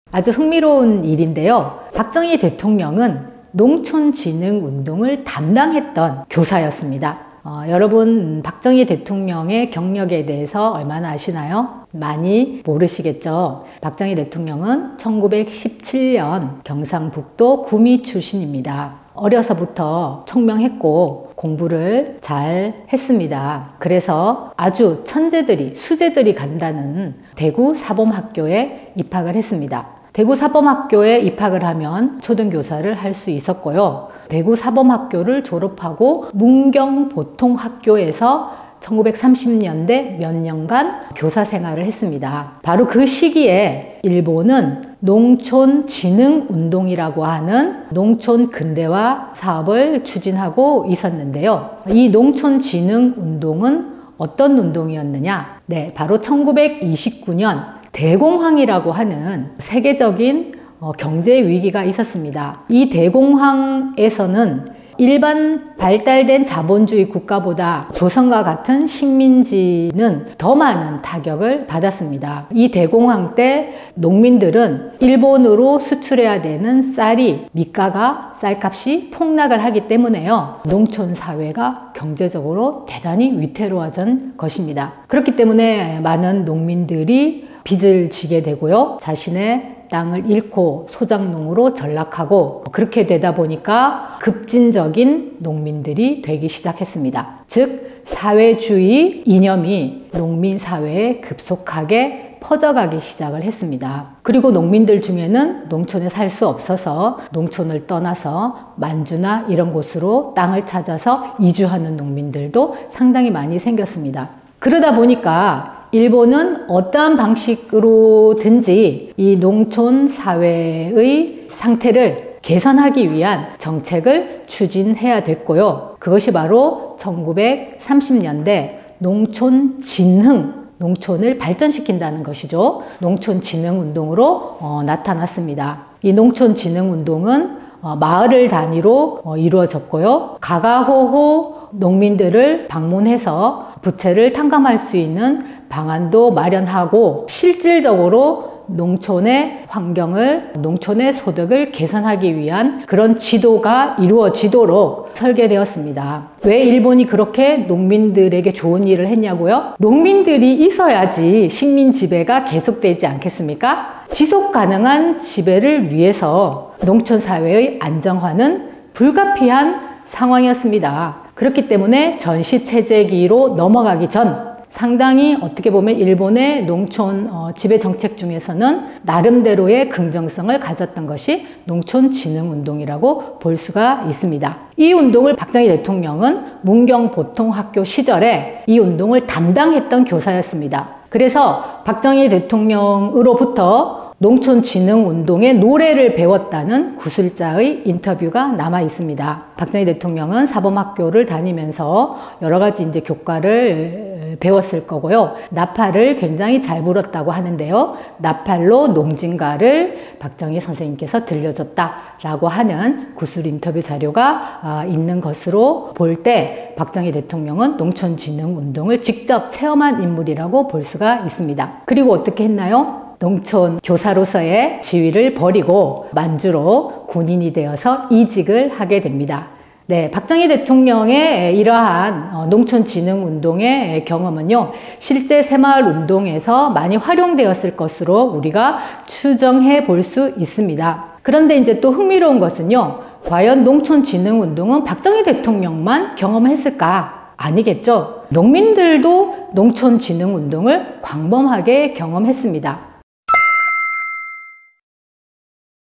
아주 흥미로운 일인데요. 박정희 대통령은 농촌진흥운동을 담당했던 교사였습니다. 여러분 박정희 대통령의 경력에 대해서 얼마나 아시나요? 많이 모르시겠죠. 박정희 대통령은 1917년 경상북도 구미 출신입니다. 어려서부터 총명했고 공부를 잘 했습니다. 그래서 아주 천재들이, 수재들이 간다는 대구 사범학교에 입학을 했습니다. 대구 사범학교에 입학을 하면 초등교사를 할 수 있었고요. 대구 사범학교를 졸업하고 문경보통학교에서 1930년대 몇 년간 교사 생활을 했습니다. 바로 그 시기에 일본은 농촌진흥운동이라고 하는 농촌 근대화 사업을 추진하고 있었는데요. 이 농촌진흥운동은 어떤 운동이었느냐? 네, 바로 1929년 대공황이라고 하는 세계적인 경제 위기가 있었습니다. 이 대공황에서는 일반 발달된 자본주의 국가보다 조선과 같은 식민지는 더 많은 타격을 받았습니다. 이 대공황 때 농민들은 일본으로 수출해야 되는 쌀이 미가가 쌀값이 폭락을 하기 때문에요. 농촌 사회가 경제적으로 대단히 위태로워진 것입니다. 그렇기 때문에 많은 농민들이 빚을 지게 되고요. 자신의 땅을 잃고 소작농으로 전락하고 그렇게 되다 보니까 급진적인 농민들이 되기 시작했습니다. 즉 사회주의 이념이 농민 사회에 급속하게 퍼져가기 시작을 했습니다. 그리고 농민들 중에는 농촌에 살 수 없어서 농촌을 떠나서 만주나 이런 곳으로 땅을 찾아서 이주하는 농민들도 상당히 많이 생겼습니다. 그러다 보니까 일본은 어떠한 방식으로든지 이 농촌 사회의 상태를 개선하기 위한 정책을 추진해야 됐고요. 그것이 바로 1930년대 농촌진흥, 농촌을 발전시킨다는 것이죠. 농촌진흥운동으로 나타났습니다. 이 농촌진흥운동은 마을을 단위로 이루어졌고요. 가가호호 농민들을 방문해서 부채를 탕감할 수 있는 방안도 마련하고 실질적으로 농촌의 환경을, 농촌의 소득을 개선하기 위한 그런 지도가 이루어지도록 설계되었습니다. 왜 일본이 그렇게 농민들에게 좋은 일을 했냐고요? 농민들이 있어야지 식민 지배가 계속되지 않겠습니까? 지속 가능한 지배를 위해서 농촌 사회의 안정화는 불가피한 상황이었습니다. 그렇기 때문에 전시체제기로 넘어가기 전 상당히 어떻게 보면 일본의 농촌 지배 정책 중에서는 나름대로의 긍정성을 가졌던 것이 농촌진흥운동이라고 볼 수가 있습니다. 이 운동을 박정희 대통령은 문경보통학교 시절에 이 운동을 담당했던 교사였습니다. 그래서 박정희 대통령으로부터 농촌진흥운동의 노래를 배웠다는 구술자의 인터뷰가 남아 있습니다. 박정희 대통령은 사범학교를 다니면서 여러 가지 이제 교과를 배웠을 거고요. 나팔을 굉장히 잘 불었다고 하는데요. 나팔로 농진가를 박정희 선생님께서 들려줬다라고 하는 구술 인터뷰 자료가 있는 것으로 볼 때 박정희 대통령은 농촌진흥운동을 직접 체험한 인물이라고 볼 수가 있습니다. 그리고 어떻게 했나요? 농촌 교사로서의 지위를 버리고 만주로 군인이 되어서 이직을 하게 됩니다. 네, 박정희 대통령의 이러한 농촌진흥운동의 경험은요, 실제 새마을운동에서 많이 활용되었을 것으로 우리가 추정해 볼 수 있습니다. 그런데 이제 또 흥미로운 것은요, 과연 농촌진흥운동은 박정희 대통령만 경험했을까? 아니겠죠. 농민들도 농촌진흥운동을 광범하게 경험했습니다.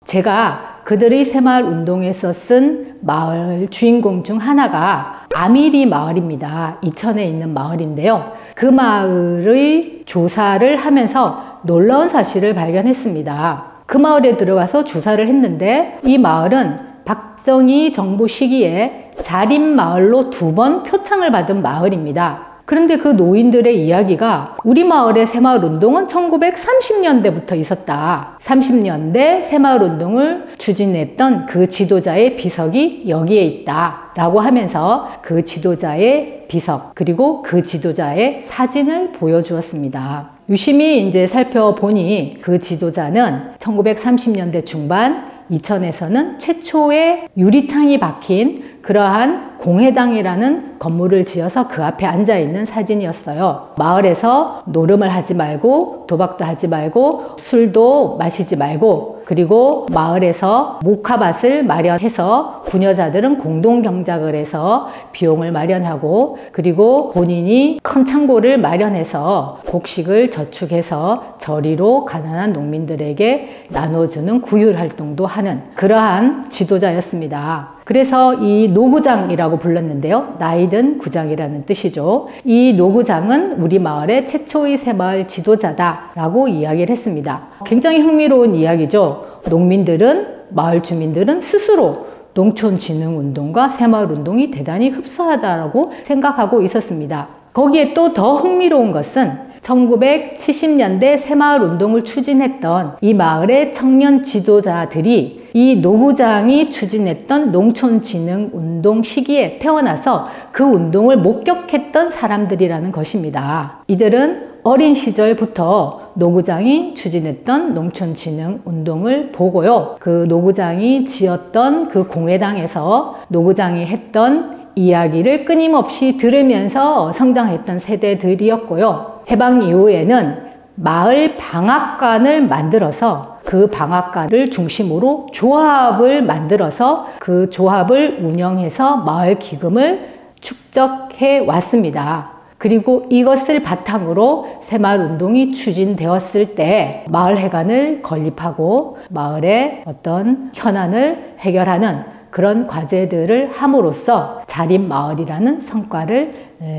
제가 그들의 새마을운동에서 쓴 마을 주인공 중 하나가 아미리 마을입니다. 이천에 있는 마을인데요. 그 마을의 조사를 하면서 놀라운 사실을 발견했습니다. 그 마을에 들어가서 조사를 했는데 이 마을은 박정희 정부 시기에 자립마을로 2번 표창을 받은 마을입니다. 그런데 그 노인들의 이야기가 우리 마을의 새마을운동은 1930년대부터 있었다. 30년대 새마을운동을 추진했던 그 지도자의 비석이 여기에 있다. 라고 하면서 그 지도자의 비석 그리고 그 지도자의 사진을 보여주었습니다. 유심히 이제 살펴보니 그 지도자는 1930년대 중반 이천에서는 최초의 유리창이 박힌 그러한 공회당이라는 건물을 지어서 그 앞에 앉아있는 사진이었어요. 마을에서 노름을 하지 말고 도박도 하지 말고 술도 마시지 말고 그리고 마을에서 목화밭을 마련해서 부녀자들은 공동경작을 해서 비용을 마련하고 그리고 본인이 큰 창고를 마련해서 곡식을 저축해서 저리로 가난한 농민들에게 나눠주는 구휼활동도 하는 그러한 지도자였습니다. 그래서 이 노구장이라고 불렀는데요. 나이든 구장이라는 뜻이죠. 이 노구장은 우리 마을의 최초의 새마을 지도자다라고 이야기를 했습니다. 굉장히 흥미로운 이야기죠. 농민들은, 마을 주민들은 스스로 농촌진흥운동과 새마을운동이 대단히 흡사하다고 생각하고 있었습니다. 거기에 또 더 흥미로운 것은 1970년대 새마을운동을 추진했던 이 마을의 청년 지도자들이 이 노구장이 추진했던 농촌진흥운동 시기에 태어나서 그 운동을 목격했던 사람들이라는 것입니다. 이들은 어린 시절부터 노구장이 추진했던 농촌진흥운동을 보고요. 그 노구장이 지었던 그 공회당에서 노구장이 했던 이야기를 끊임없이 들으면서 성장했던 세대들이었고요. 해방 이후에는 마을 방앗간을 만들어서 그 방앗간을 중심으로 조합을 만들어서 그 조합을 운영해서 마을 기금을 축적해 왔습니다. 그리고 이것을 바탕으로 새마을운동이 추진되었을 때 마을회관을 건립하고 마을의 어떤 현안을 해결하는 그런 과제들을 함으로써 자립마을이라는 성과를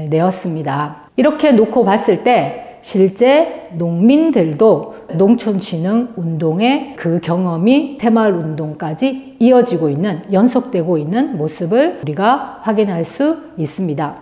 내었습니다. 이렇게 놓고 봤을 때 실제 농민들도 농촌진흥운동의 그 경험이 새마을운동까지 이어지고 있는, 연속되고 있는 모습을 우리가 확인할 수 있습니다.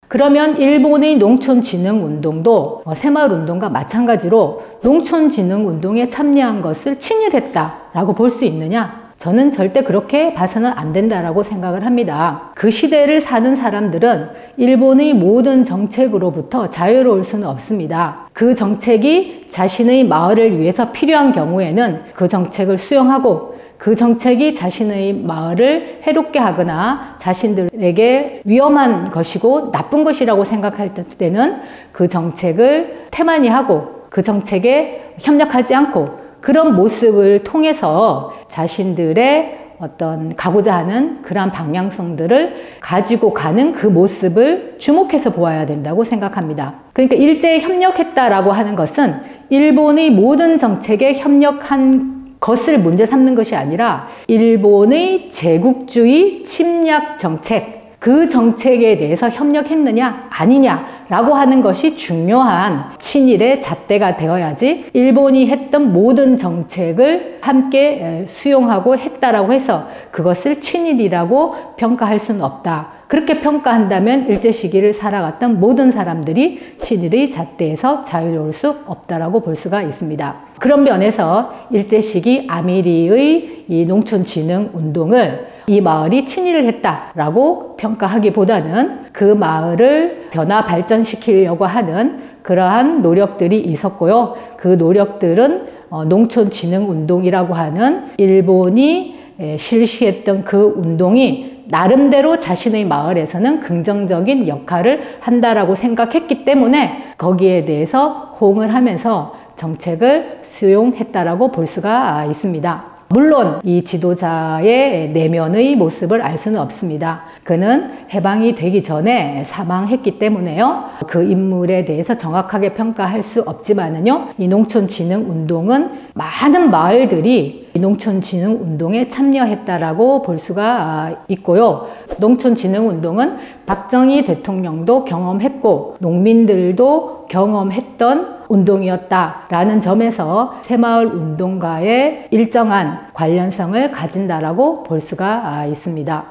그러면 일본의 농촌진흥운동도 새마을운동과 마찬가지로 농촌진흥운동에 참여한 것을 친일했다라고 볼 수 있느냐? 저는 절대 그렇게 봐서는 안 된다라고 생각을 합니다. 그 시대를 사는 사람들은 일본의 모든 정책으로부터 자유로울 수는 없습니다. 그 정책이 자신의 마을을 위해서 필요한 경우에는 그 정책을 수용하고 그 정책이 자신의 마을을 해롭게 하거나 자신들에게 위험한 것이고 나쁜 것이라고 생각할 때는 그 정책을 태만히 하고 그 정책에 협력하지 않고 그런 모습을 통해서 자신들의 어떤 가고자 하는 그러한 방향성들을 가지고 가는 그 모습을 주목해서 보아야 된다고 생각합니다. 그러니까 일제에 협력했다라고 하는 것은 일본의 모든 정책에 협력한 것을 문제 삼는 것이 아니라 일본의 제국주의 침략 정책, 그 정책에 대해서 협력했느냐 아니냐라고 하는 것이 중요한 친일의 잣대가 되어야지 일본이 했던 모든 정책을 함께 수용하고 했다라고 해서 그것을 친일이라고 평가할 수는 없다. 그렇게 평가한다면 일제 시기를 살아갔던 모든 사람들이 친일의 잣대에서 자유로울 수 없다라고 볼 수가 있습니다. 그런 면에서 일제 시기 아미리의 이 농촌진흥운동을 이 마을이 친일을 했다라고 평가하기보다는 그 마을을 변화 발전시키려고 하는 그러한 노력들이 있었고요. 그 노력들은 농촌진흥운동이라고 하는 일본이 실시했던 그 운동이 나름대로 자신의 마을에서는 긍정적인 역할을 한다라고 생각했기 때문에 거기에 대해서 호응을 하면서 정책을 수용했다라고 볼 수가 있습니다. 물론 이 지도자의 내면의 모습을 알 수는 없습니다. 그는 해방이 되기 전에 사망했기 때문에요. 그 인물에 대해서 정확하게 평가할 수 없지만은요. 이 농촌진흥운동은 많은 마을들이 농촌진흥운동에 참여했다라고 볼 수가 있고요. 농촌진흥운동은 박정희 대통령도 경험했고 농민들도 경험했던 운동이었다라는 점에서 새마을운동과의 일정한 관련성을 가진다라고 볼 수가 있습니다.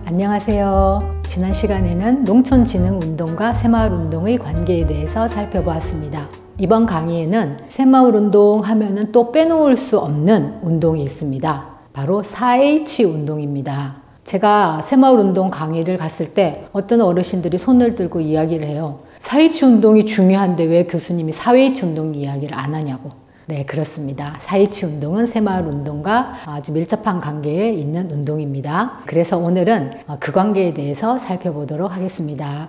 안녕하세요. 지난 시간에는 농촌진흥운동과 새마을운동의 관계에 대해서 살펴보았습니다. 이번 강의에는 새마을운동 하면은 또 빼놓을 수 없는 운동이 있습니다. 바로 4H 운동입니다. 제가 새마을운동 강의를 갔을 때 어떤 어르신들이 손을 들고 이야기를 해요. 4H 운동이 중요한데 왜 교수님이 4H 운동 이야기를 안 하냐고. 네, 그렇습니다. 4H 운동은 새마을운동과 아주 밀접한 관계에 있는 운동입니다. 그래서 오늘은 그 관계에 대해서 살펴보도록 하겠습니다.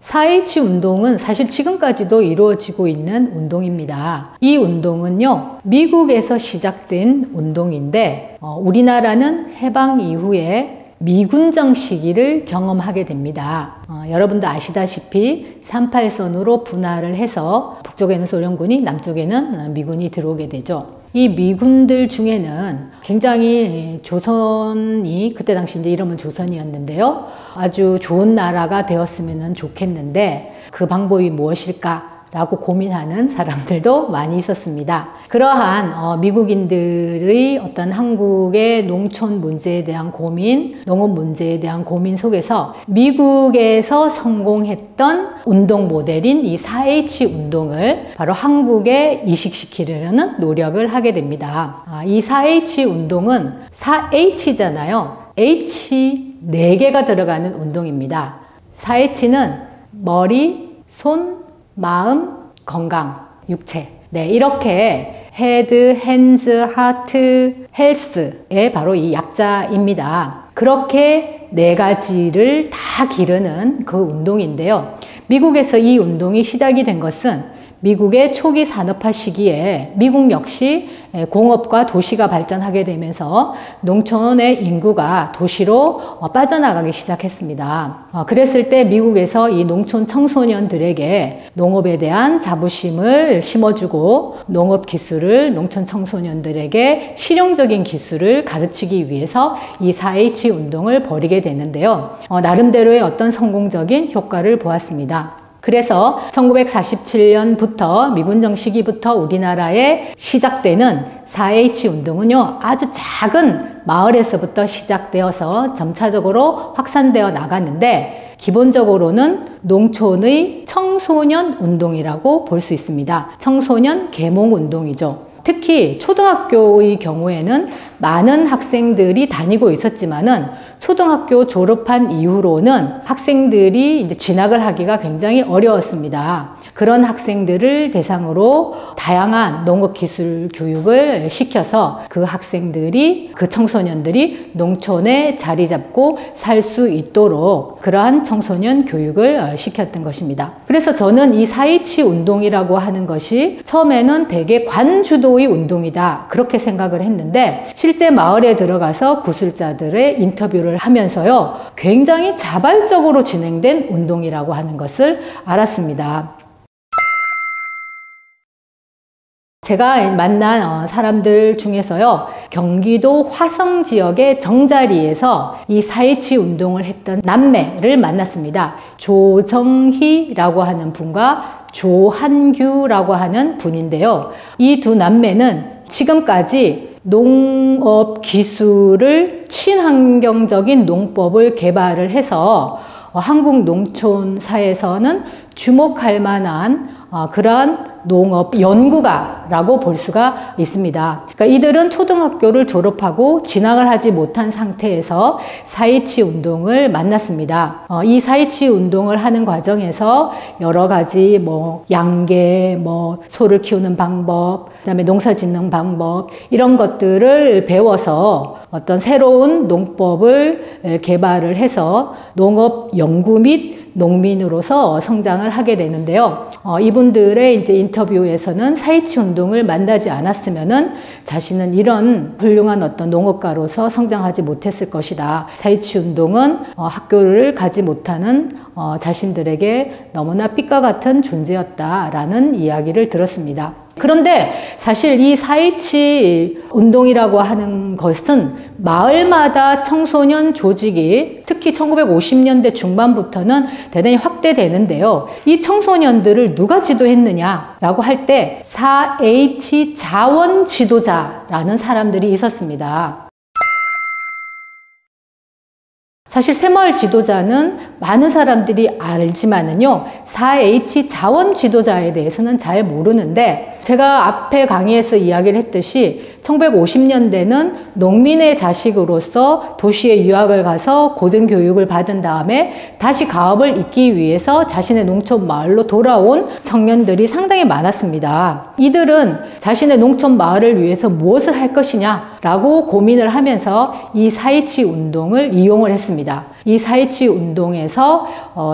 4H 운동은 사실 지금까지도 이루어지고 있는 운동입니다. 이 운동은요, 미국에서 시작된 운동인데 우리나라는 해방 이후에 미군정 시기를 경험하게 됩니다. 여러분도 아시다시피 38선으로 분할을 해서 북쪽에는 소련군이, 남쪽에는 미군이 들어오게 되죠. 이 미군들 중에는 굉장히 조선이, 그때 당시 이제 이름은 조선이었는데요. 아주 좋은 나라가 되었으면 좋겠는데 그 방법이 무엇일까? 라고 고민하는 사람들도 많이 있었습니다. 그러한 미국인들의 어떤 한국의 농촌 문제에 대한 고민, 농업 문제에 대한 고민 속에서 미국에서 성공했던 운동 모델인 이 4H 운동을 바로 한국에 이식시키려는 노력을 하게 됩니다. 이 4H 운동은 4H잖아요. H 4개가 들어가는 운동입니다. 4H는 머리, 손, 마음, 건강, 육체. 네, 이렇게 헤드, 핸즈, 하트, 헬스의 바로 이 약자입니다. 그렇게 4가지를 다 기르는 그 운동인데요. 미국에서 이 운동이 시작이 된 것은 미국의 초기 산업화 시기에 미국 역시 공업과 도시가 발전하게 되면서 농촌의 인구가 도시로 빠져나가기 시작했습니다. 그랬을 때 미국에서 이 농촌 청소년들에게 농업에 대한 자부심을 심어주고 농업 기술을 농촌 청소년들에게 실용적인 기술을 가르치기 위해서 이 4H 운동을 벌이게 되는데요. 나름대로의 어떤 성공적인 효과를 보았습니다. 그래서 1947년부터 미군정 시기부터 우리나라에 시작되는 4H 운동은요, 아주 작은 마을에서부터 시작되어서 점차적으로 확산되어 나갔는데 기본적으로는 농촌의 청소년 운동이라고 볼 수 있습니다. 청소년 계몽 운동이죠. 특히 초등학교의 경우에는 많은 학생들이 다니고 있었지만은 초등학교 졸업한 이후로는 학생들이 이제 진학을 하기가 굉장히 어려웠습니다. 그런 학생들을 대상으로 다양한 농업 기술 교육을 시켜서 그 학생들이, 그 청소년들이 농촌에 자리 잡고 살 수 있도록 그러한 청소년 교육을 시켰던 것입니다. 그래서 저는 이 4H 운동이라고 하는 것이 처음에는 되게 관주도의 운동이다, 그렇게 생각을 했는데 실제 마을에 들어가서 구술자들의 인터뷰를 하면서요, 굉장히 자발적으로 진행된 운동이라고 하는 것을 알았습니다. 제가 만난 사람들 중에서요, 경기도 화성 지역의 정자리에서 이 4.27 운동을 했던 남매를 만났습니다. 조정희라고 하는 분과 조한규라고 하는 분인데요. 이 두 남매는 지금까지 농업 기술을 친환경적인 농법을 개발을 해서 한국 농촌사에서는 주목할 만한 그러한 농업 연구가라고 볼 수가 있습니다. 그러니까 이들은 초등학교를 졸업하고 진학을 하지 못한 상태에서 4.27 운동을 만났습니다. 이 4.27 운동을 하는 과정에서 여러 가지 양계, 소를 키우는 방법, 그다음에 농사 짓는 방법, 이런 것들을 배워서 어떤 새로운 농법을 개발을 해서 농업 연구 및 농민으로서 성장을 하게 되는데요. 이분들의 이제 인터뷰에서는 4.27 운동을 만나지 않았으면은 자신은 이런 훌륭한 어떤 농업가로서 성장하지 못했을 것이다. 4.27 운동은 학교를 가지 못하는 자신들에게 너무나 빛과 같은 존재였다라는 이야기를 들었습니다. 그런데 사실 이 4.27 운동이라고 하는 것은 마을마다 청소년 조직이 특히 1950년대 중반부터는 대단히 확대되는데요. 이 청소년들을 누가 지도했느냐라고 할 때 4H 자원 지도자라는 사람들이 있었습니다. 사실 새마을 지도자는 많은 사람들이 알지만은요, 4H 자원 지도자에 대해서는 잘 모르는데, 제가 앞에 강의에서 이야기를 했듯이 1950년대는 농민의 자식으로서 도시에 유학을 가서 고등교육을 받은 다음에 다시 가업을 잇기 위해서 자신의 농촌 마을로 돌아온 청년들이 상당히 많았습니다. 이들은 자신의 농촌 마을을 위해서 무엇을 할 것이냐라고 고민을 하면서 이 4.27 운동을 이용을 했습니다. 이 4.27 운동에서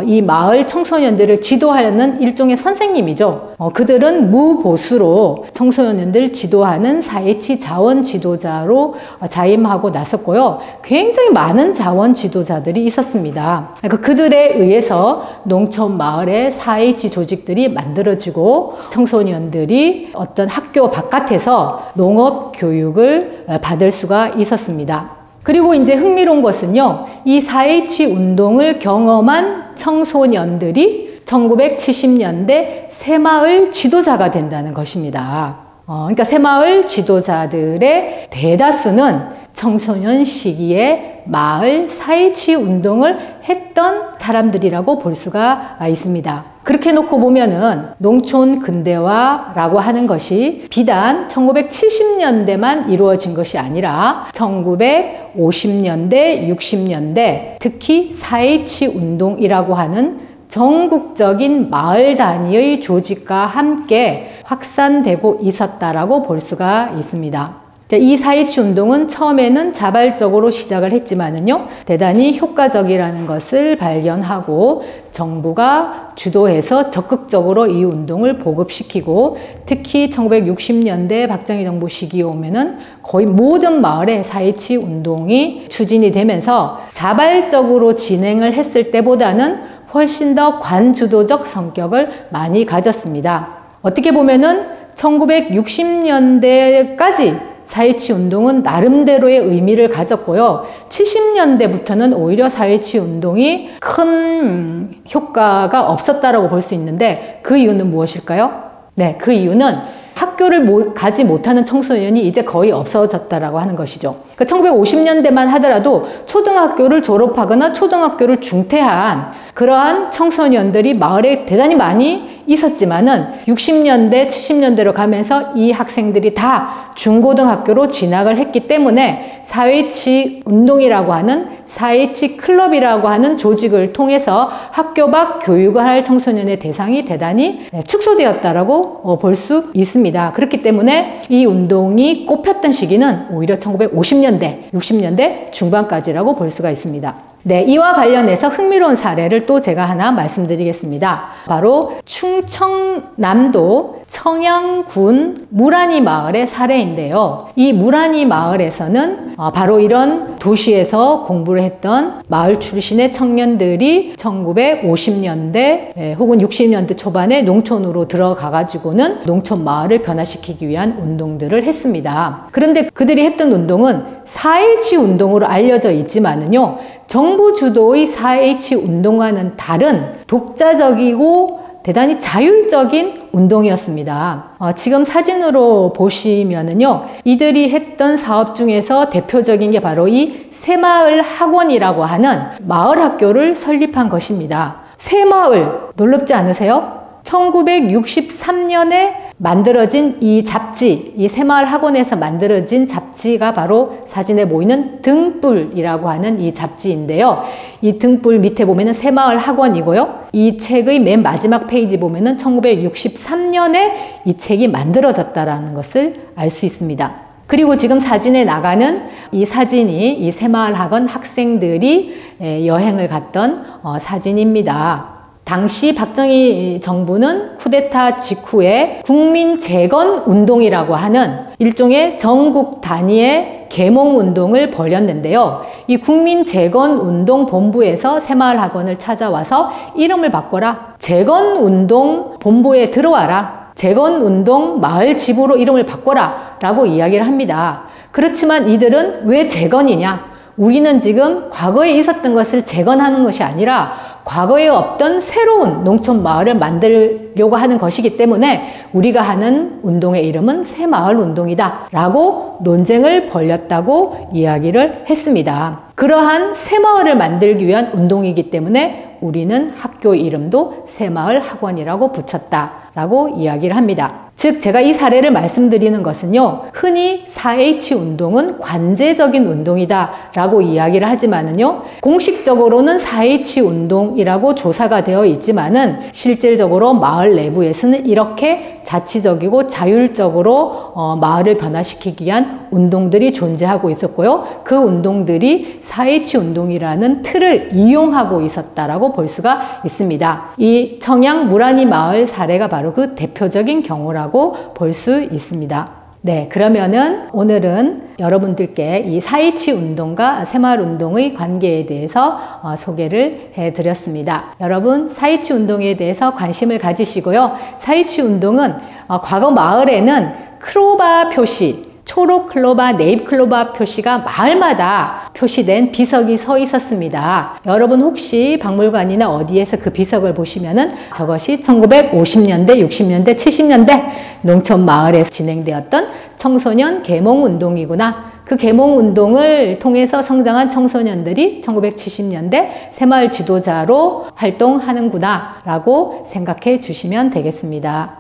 이 마을 청소년들을 지도하는 일종의 선생님이죠. 그들은 무보수로 청소년들 지도하는 4.27 자원 지도자로 자임하고 나섰고요. 굉장히 많은 자원 지도자들이 있었습니다. 그러니까 그들에 의해서 농촌 마을에 4.27 조직들이 만들어지고 청소년들이 어떤 학교 바깥에서 농업 교육을 받을 수가 있었습니다. 그리고 이제 흥미로운 것은요, 이 4.27 운동을 경험한 청소년들이 1970년대 새마을 지도자가 된다는 것입니다. 그러니까 새마을 지도자들의 대다수는 청소년 시기에 마을 4.27 운동을 했던 사람들이라고 볼 수가 있습니다. 그렇게 놓고 보면은 농촌 근대화라고 하는 것이 비단 1970년대만 이루어진 것이 아니라 1950년대, 60년대, 특히 4.27 운동이라고 하는 전국적인 마을 단위의 조직과 함께 확산되고 있었다라고 볼 수가 있습니다. 이 4.27 운동은 처음에는 자발적으로 시작을 했지만은요, 대단히 효과적이라는 것을 발견하고 정부가 주도해서 적극적으로 이 운동을 보급시키고, 특히 1960년대 박정희 정부 시기에 오면은 거의 모든 마을에 4.27 운동이 추진이 되면서 자발적으로 진행을 했을 때보다는 훨씬 더 관주도적 성격을 많이 가졌습니다. 어떻게 보면은 1960년대까지 4.27 운동은 나름대로의 의미를 가졌고요. 70년대부터는 오히려 4.27 운동이 큰 효과가 없었다라고 볼 수 있는데, 그 이유는 무엇일까요? 네, 그 이유는 학교를 가지 못하는 청소년이 이제 거의 없어졌다라고 하는 것이죠. 그러니까 1950년대만 하더라도 초등학교를 졸업하거나 초등학교를 중퇴한 그러한 청소년들이 마을에 대단히 많이 있었지만은 60년대, 70년대로 가면서 이 학생들이 다 중고등학교로 진학을 했기 때문에 4.27 운동이라고 하는 4.27 클럽이라고 하는 조직을 통해서 학교 밖 교육을 할 청소년의 대상이 대단히 축소되었다라고 볼 수 있습니다. 그렇기 때문에 이 운동이 꽃폈던 시기는 오히려 1950년대, 60년대 중반까지라고 볼 수가 있습니다. 네, 이와 관련해서 흥미로운 사례를 또 제가 하나 말씀드리겠습니다. 바로 충청남도 청양군 무라니 마을의 사례인데요. 이 무라니 마을에서는 바로 이런 도시에서 공부를 했던 마을 출신의 청년들이 1950년대 혹은 60년대 초반에 농촌으로 들어가 가지고는 농촌 마을을 변화시키기 위한 운동들을 했습니다. 그런데 그들이 했던 운동은 4H 운동으로 알려져 있지만은요, 정부 주도의 4H 운동과는 다른 독자적이고 대단히 자율적인 운동이었습니다. 지금 사진으로 보시면은요, 이들이 했던 사업 중에서 대표적인 게 바로 이 새마을 학원이라고 하는 마을 학교를 설립한 것입니다. 새마을, 놀랍지 않으세요? 1963년에 만들어진 이 잡지, 이 새마을 학원에서 만들어진 잡지가 바로 사진에 보이는 등불이라고 하는 이 잡지인데요. 이 등불 밑에 보면은 새마을 학원이고요. 이 책의 맨 마지막 페이지 보면은 1963년에 이 책이 만들어졌다라는 것을 알 수 있습니다. 그리고 지금 사진에 나가는 이 사진이 이 새마을 학원 학생들이 여행을 갔던 사진입니다. 당시 박정희 정부는 쿠데타 직후에 국민재건운동이라고 하는 일종의 전국 단위의 계몽운동을 벌였는데요. 이 국민재건운동본부에서 새마을학원을 찾아와서 이름을 바꿔라. 재건운동 본부에 들어와라. 재건운동 마을집으로 이름을 바꿔라 라고 이야기를 합니다. 그렇지만 이들은 왜 재건이냐? 우리는 지금 과거에 있었던 것을 재건하는 것이 아니라 과거에 없던 새로운 농촌 마을을 만들려고 하는 것이기 때문에 우리가 하는 운동의 이름은 새마을 운동이다 라고 논쟁을 벌였다고 이야기를 했습니다. 그러한 새마을을 만들기 위한 운동이기 때문에 우리는 학교 이름도 새마을 학원이라고 붙였다 라고 이야기를 합니다. 즉 제가 이 사례를 말씀드리는 것은요, 흔히 4H 운동은 관제적인 운동이다 라고 이야기를 하지만은요, 공식적으로는 4H 운동이라고 조사가 되어 있지만은 실질적으로 마을 내부에서는 이렇게 자치적이고 자율적으로 마을을 변화시키기 위한 운동들이 존재하고 있었고요. 그 운동들이 4H 운동이라는 틀을 이용하고 있었다라고 볼 수가 있습니다. 이 청양 무라니 마을 사례가 바로 그 대표적인 경우라고 볼 수 있습니다. 네, 그러면은 오늘은 여러분들께 이 4H 운동과 새마을 운동의 관계에 대해서 소개를 해드렸습니다. 여러분 4H 운동에 대해서 관심을 가지시고요. 4H 운동은 과거 마을에는 클로바 표시, 초록 클로바, 네잎 클로바 표시가 마을마다 표시된 비석이 서 있었습니다. 여러분 혹시 박물관이나 어디에서 그 비석을 보시면은 저것이 1950년대, 60년대, 70년대 농촌 마을에서 진행되었던 청소년 계몽 운동이구나. 그 계몽 운동을 통해서 성장한 청소년들이 1970년대 새마을 지도자로 활동하는구나 라고 생각해 주시면 되겠습니다.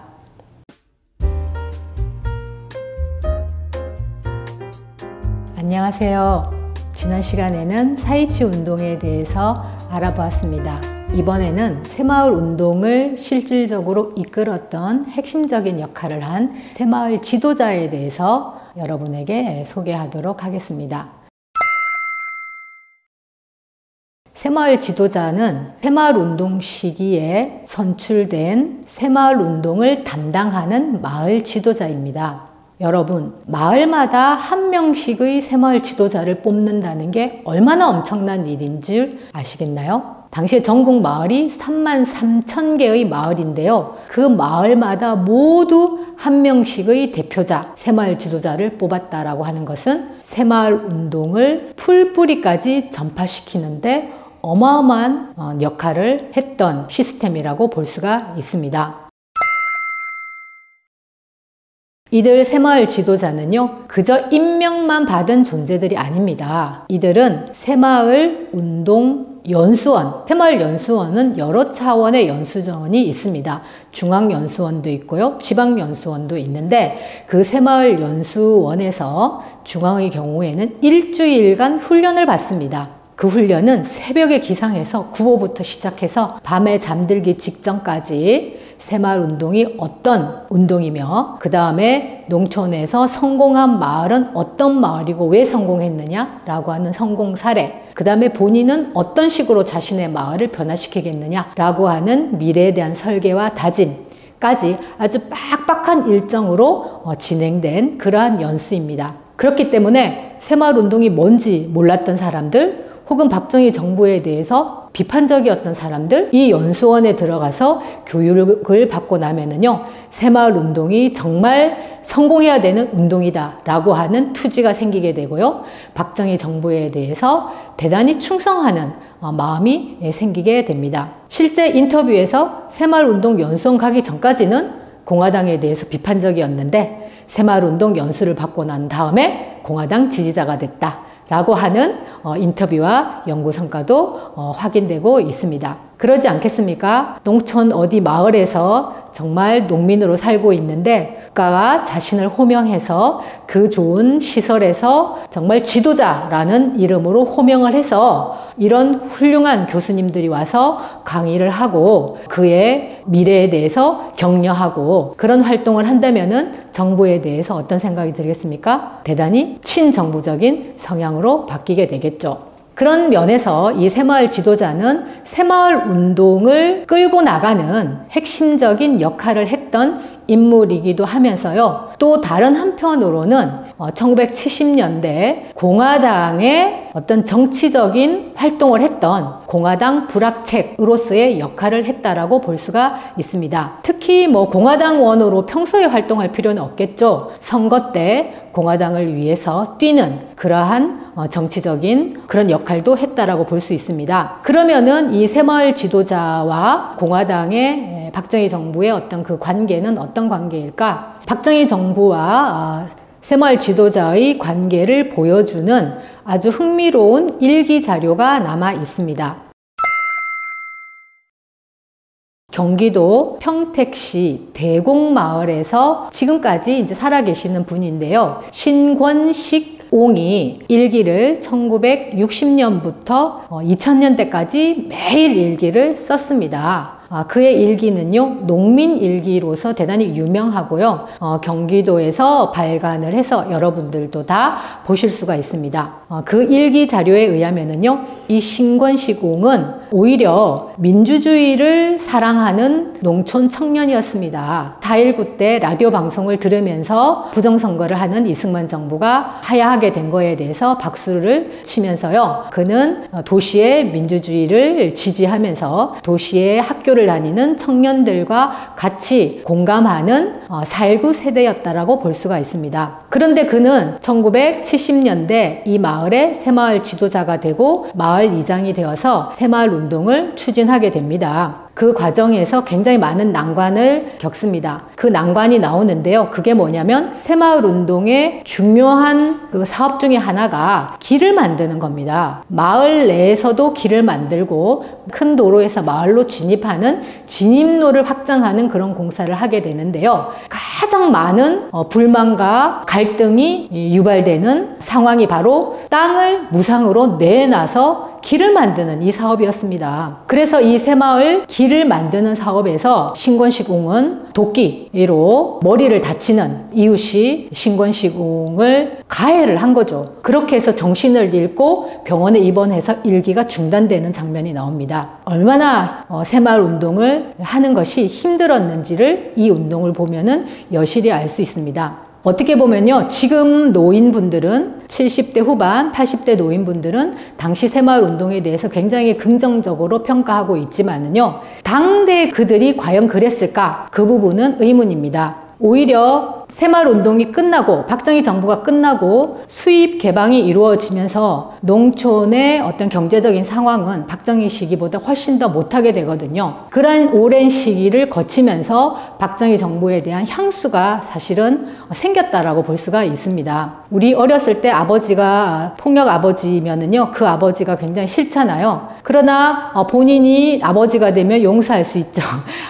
안녕하세요. 지난 시간에는 4.27 운동에 대해서 알아보았습니다. 이번에는 새마을 운동을 실질적으로 이끌었던 핵심적인 역할을 한 새마을 지도자에 대해서 여러분에게 소개하도록 하겠습니다. 새마을 지도자는 새마을 운동 시기에 선출된 새마을 운동을 담당하는 마을 지도자입니다. 여러분, 마을마다 한 명씩의 새마을 지도자를 뽑는다는 게 얼마나 엄청난 일인 줄 아시겠나요? 당시에 전국 마을이 33,000개의 마을인데요. 그 마을마다 모두 한 명씩의 대표자, 새마을 지도자를 뽑았다라고 하는 것은 새마을 운동을 풀뿌리까지 전파시키는데 어마어마한 역할을 했던 시스템이라고 볼 수가 있습니다. 이들 새마을 지도자는요, 그저 임명만 받은 존재들이 아닙니다. 이들은 새마을 운동 연수원, 새마을 연수원은 여러 차원의 연수원이 있습니다. 중앙연수원도 있고요, 지방연수원도 있는데 그 새마을 연수원에서 중앙의 경우에는 일주일간 훈련을 받습니다. 그 훈련은 새벽에 기상해서 구호부터 시작해서 밤에 잠들기 직전까지 새마을 운동이 어떤 운동이며 그 다음에 농촌에서 성공한 마을은 어떤 마을이고 왜 성공했느냐 라고 하는 성공 사례, 그 다음에 본인은 어떤 식으로 자신의 마을을 변화시키겠느냐 라고 하는 미래에 대한 설계와 다짐, 까지 아주 빡빡한 일정으로 진행된 그러한 연수입니다. 그렇기 때문에 새마을운동이 뭔지 몰랐던 사람들 혹은 박정희 정부에 대해서 비판적이었던 사람들 이 연수원에 들어가서 교육을 받고 나면은요 새마을운동이 정말 성공해야 되는 운동이다 라고 하는 투지가 생기게 되고요 박정희 정부에 대해서 대단히 충성하는 마음이 생기게 됩니다. 실제 인터뷰에서 새마을운동 연수원 가기 전까지는 공화당에 대해서 비판적이었는데 새마을운동 연수를 받고 난 다음에 공화당 지지자가 됐다 라고 하는 인터뷰와 연구 성과도 확인되고 있습니다. 그러지 않겠습니까? 농촌 어디 마을에서 정말 농민으로 살고 있는데 국가가 자신을 호명해서 그 좋은 시설에서 정말 지도자라는 이름으로 호명을 해서 이런 훌륭한 교수님들이 와서 강의를 하고 그의 미래에 대해서 격려하고 그런 활동을 한다면은 정부에 대해서 어떤 생각이 들겠습니까? 대단히 친정부적인 성향으로 바뀌게 되겠죠. 그런 면에서 이 새마을 지도자는 새마을 운동을 끌고 나가는 핵심적인 역할을 했던 인물이기도 하면서요. 또 다른 한편으로는 1970년대 공화당의 어떤 정치적인 활동을 했던 공화당 불확책으로서의 역할을 했다라고 볼 수가 있습니다. 특히 공화당원으로 평소에 활동할 필요는 없겠죠. 선거 때 공화당을 위해서 뛰는 그러한 정치적인 그런 역할도 했다라고 볼 수 있습니다. 그러면은 이 새마을 지도자와 공화당의 박정희 정부의 어떤 그 관계는 어떤 관계일까? 박정희 정부와 새마을 지도자의 관계를 보여주는 아주 흥미로운 일기 자료가 남아 있습니다. 경기도 평택시 대곡마을에서 지금까지 이제 살아계시는 분인데요. 신권식 옹이 일기를 1960년부터 2000년대까지 매일 일기를 썼습니다. 그의 일기는요, 농민일기로서 대단히 유명하고요. 경기도에서 발간을 해서 여러분들도 다 보실 수가 있습니다. 그 일기 자료에 의하면은요, 이 신권식 옹은 오히려 민주주의를 사랑하는 농촌 청년이었습니다. 4.19 때 라디오 방송을 들으면서 부정선거를 하는 이승만 정부가 하야하게 된 거에 대해서 박수를 치면서요. 그는 도시의 민주주의를 지지하면서 도시의 학교를 다니는 청년들과 같이 공감하는 4.19 세대였다라고 볼 수가 있습니다. 그런데 그는 1970년대 이 마을의 새마을 지도자가 되고 마을 이장이 되어서 새마을 운동을 추진하게 됩니다. 그 과정에서 굉장히 많은 난관을 겪습니다. 그 난관이 나오는데요. 그게 뭐냐면 새마을 운동의 중요한 그 사업 중에 하나가 길을 만드는 겁니다. 마을 내에서도 길을 만들고 큰 도로에서 마을로 진입하는 진입로를 확장하는 그런 공사를 하게 되는데요. 가장 많은 불만과 갈등이 유발되는 상황이 바로 땅을 무상으로 내놔서 길을 만드는 이 사업이었습니다. 그래서 이 새마을 길을 만드는 사업에서 신권식 옹은 도끼로 머리를 다치는 이웃이 신권식 옹을 가해를 한 거죠. 그렇게 해서 정신을 잃고 병원에 입원해서 일기가 중단되는 장면이 나옵니다. 얼마나 새마을 운동을 하는 것이 힘들었는지를 이 운동을 보면은 여실히 알 수 있습니다. 어떻게 보면요, 지금 노인분들은 70대 후반, 80대 노인분들은 당시 새마을 운동에 대해서 굉장히 긍정적으로 평가하고 있지만은요, 당대 그들이 과연 그랬을까? 그 부분은 의문입니다. 오히려 새마을 운동이 끝나고 박정희 정부가 끝나고 수입 개방이 이루어지면서 농촌의 어떤 경제적인 상황은 박정희 시기보다 훨씬 더 못하게 되거든요. 그런 오랜 시기를 거치면서 박정희 정부에 대한 향수가 사실은 생겼다라고 볼 수가 있습니다. 우리 어렸을 때 아버지가 폭력 아버지면은요, 그 아버지가 굉장히 싫잖아요. 그러나 본인이 아버지가 되면 용서할 수 있죠.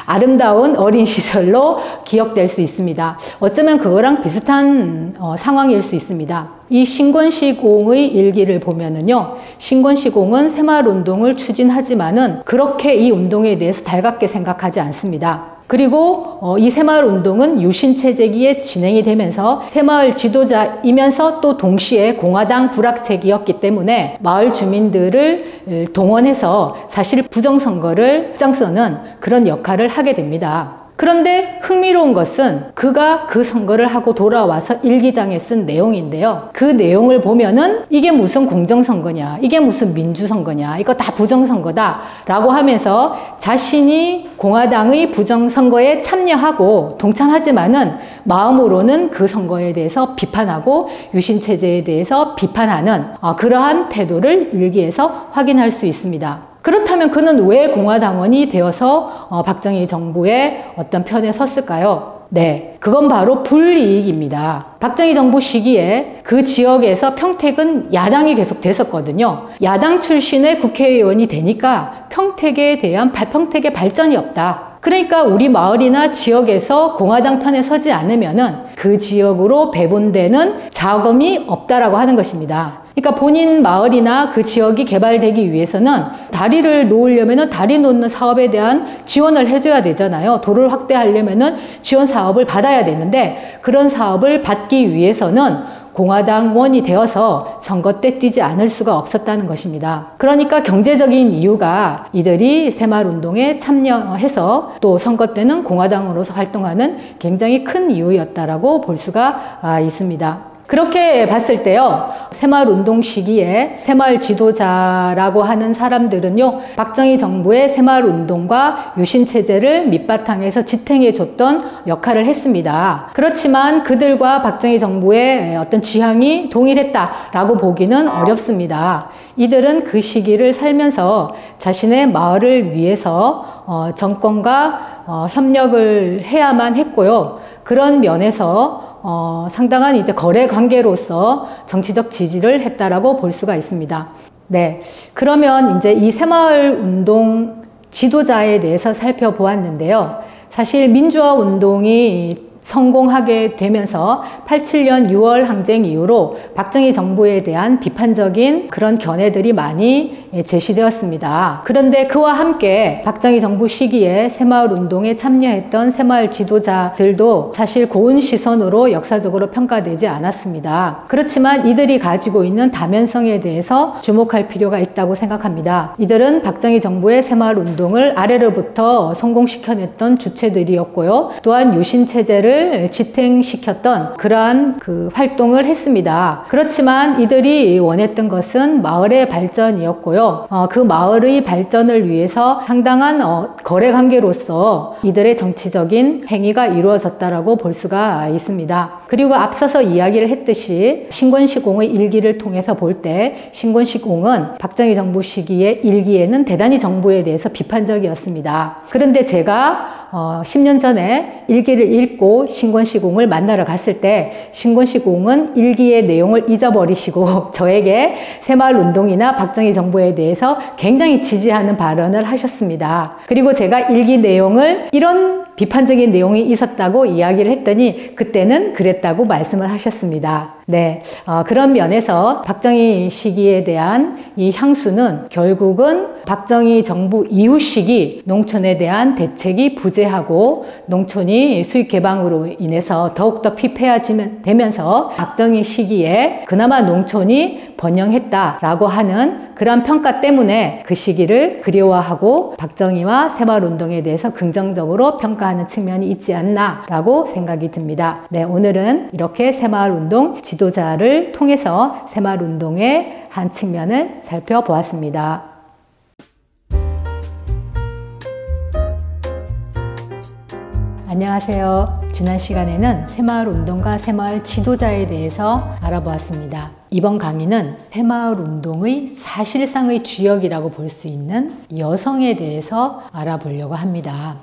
아름다운 어린 시절로 기억될 수 있습니다. 어쩌면 그거랑 비슷한 상황일 수 있습니다. 이 신권식 옹의 일기를 보면은요, 신권식 옹은 새마을 운동을 추진하지만은 그렇게 이 운동에 대해서 달갑게 생각하지 않습니다. 그리고 이 새마을 운동은 유신체제기에 진행이 되면서 새마을 지도자이면서 또 동시에 공화당 불확책이었기 때문에 마을 주민들을 동원해서 사실 부정선거를 앞장서는 그런 역할을 하게 됩니다. 그런데 흥미로운 것은 그가 그 선거를 하고 돌아와서 일기장에 쓴 내용인데요. 그 내용을 보면은 이게 무슨 공정선거냐, 이게 무슨 민주선거냐, 이거 다 부정선거다 라고 하면서 자신이 공화당의 부정선거에 참여하고 동참하지만은 마음으로는 그 선거에 대해서 비판하고 유신체제에 대해서 비판하는 그러한 태도를 일기에서 확인할 수 있습니다. 그렇다면 그는 왜 공화당원이 되어서 박정희 정부의 어떤 편에 섰을까요? 네, 그건 바로 불이익입니다. 박정희 정부 시기에 그 지역에서 평택은 야당이 계속 됐었거든요. 야당 출신의 국회의원이 되니까 평택에 대한 평택의 발전이 없다. 그러니까 우리 마을이나 지역에서 공화당 편에 서지 않으면은 그 지역으로 배분되는 자금이 없다라고 하는 것입니다. 그러니까 본인 마을이나 그 지역이 개발되기 위해서는 다리를 놓으려면은 다리 놓는 사업에 대한 지원을 해줘야 되잖아요. 도로를 확대하려면은 지원 사업을 받아야 되는데 그런 사업을 받기 위해서는 공화당원이 되어서 선거 때 뛰지 않을 수가 없었다는 것입니다. 그러니까 경제적인 이유가 이들이 새마을운동에 참여해서 또 선거 때는 공화당으로서 활동하는 굉장히 큰 이유였다라고 볼 수가 있습니다. 그렇게 봤을 때요, 새마을운동 시기에 새마을 지도자라고 하는 사람들은요, 박정희 정부의 새마을운동과 유신체제를 밑바탕에서 지탱해줬던 역할을 했습니다. 그렇지만 그들과 박정희 정부의 어떤 지향이 동일했다라고 보기는 어렵습니다. 이들은 그 시기를 살면서 자신의 마을을 위해서 정권과 협력을 해야만 했고요. 그런 면에서 상당한 이제 거래 관계로서 정치적 지지를 했다라고 볼 수가 있습니다. 네. 그러면 이제 이 새마을 운동 지도자에 대해서 살펴보았는데요. 사실 민주화 운동이 성공하게 되면서 87년 6월 항쟁 이후로 박정희 정부에 대한 비판적인 그런 견해들이 많이 제시되었습니다. 그런데 그와 함께 박정희 정부 시기에 새마을운동에 참여했던 새마을 지도자들도 사실 고운 시선으로 역사적으로 평가되지 않았습니다. 그렇지만 이들이 가지고 있는 다면성에 대해서 주목할 필요가 있다고 생각합니다. 이들은 박정희 정부의 새마을운동을 아래로부터 성공시켜냈던 주체들이었고요. 또한 유신체제를 지탱시켰던 그러한 그 활동을 했습니다. 그렇지만 이들이 원했던 것은 마을의 발전이었고요. 그 마을의 발전을 위해서 상당한 거래 관계로서 이들의 정치적인 행위가 이루어졌다라고 볼 수가 있습니다. 그리고 앞서서 이야기를 했듯이 신권시공의 일기를 통해서 볼 때 신권시공은 박정희 정부 시기의 일기에는 대단히 정부에 대해서 비판적이었습니다. 그런데 제가 10년 전에 일기를 읽고 신권시공을 만나러 갔을 때 신권시공은 일기의 내용을 잊어버리시고 저에게 새마을운동이나 박정희 정부에 대해서 굉장히 지지하는 발언을 하셨습니다. 그리고 제가 일기 내용을 이런 비판적인 내용이 있었다고 이야기를 했더니 그때는 그랬다고 말씀을 하셨습니다. 네, 그런 면에서 박정희 시기에 대한 이 향수는 결국은 박정희 정부 이후 시기 농촌에 대한 대책이 부재하고 농촌이 수익 개방으로 인해서 더욱더 피폐해지면서 박정희 시기에 그나마 농촌이 번영했다라고 하는 그런 평가 때문에 그 시기를 그리워하고 박정희와 새마을운동에 대해서 긍정적으로 평가하는 측면이 있지 않나라고 생각이 듭니다. 네, 오늘은 이렇게 새마을운동 지도자를 통해서 새마을운동의 한 측면을 살펴보았습니다. 안녕하세요. 지난 시간에는 새마을운동과 새마을 지도자에 대해서 알아보았습니다. 이번 강의는 새마을운동의 사실상의 주역이라고 볼 수 있는 여성에 대해서 알아보려고 합니다.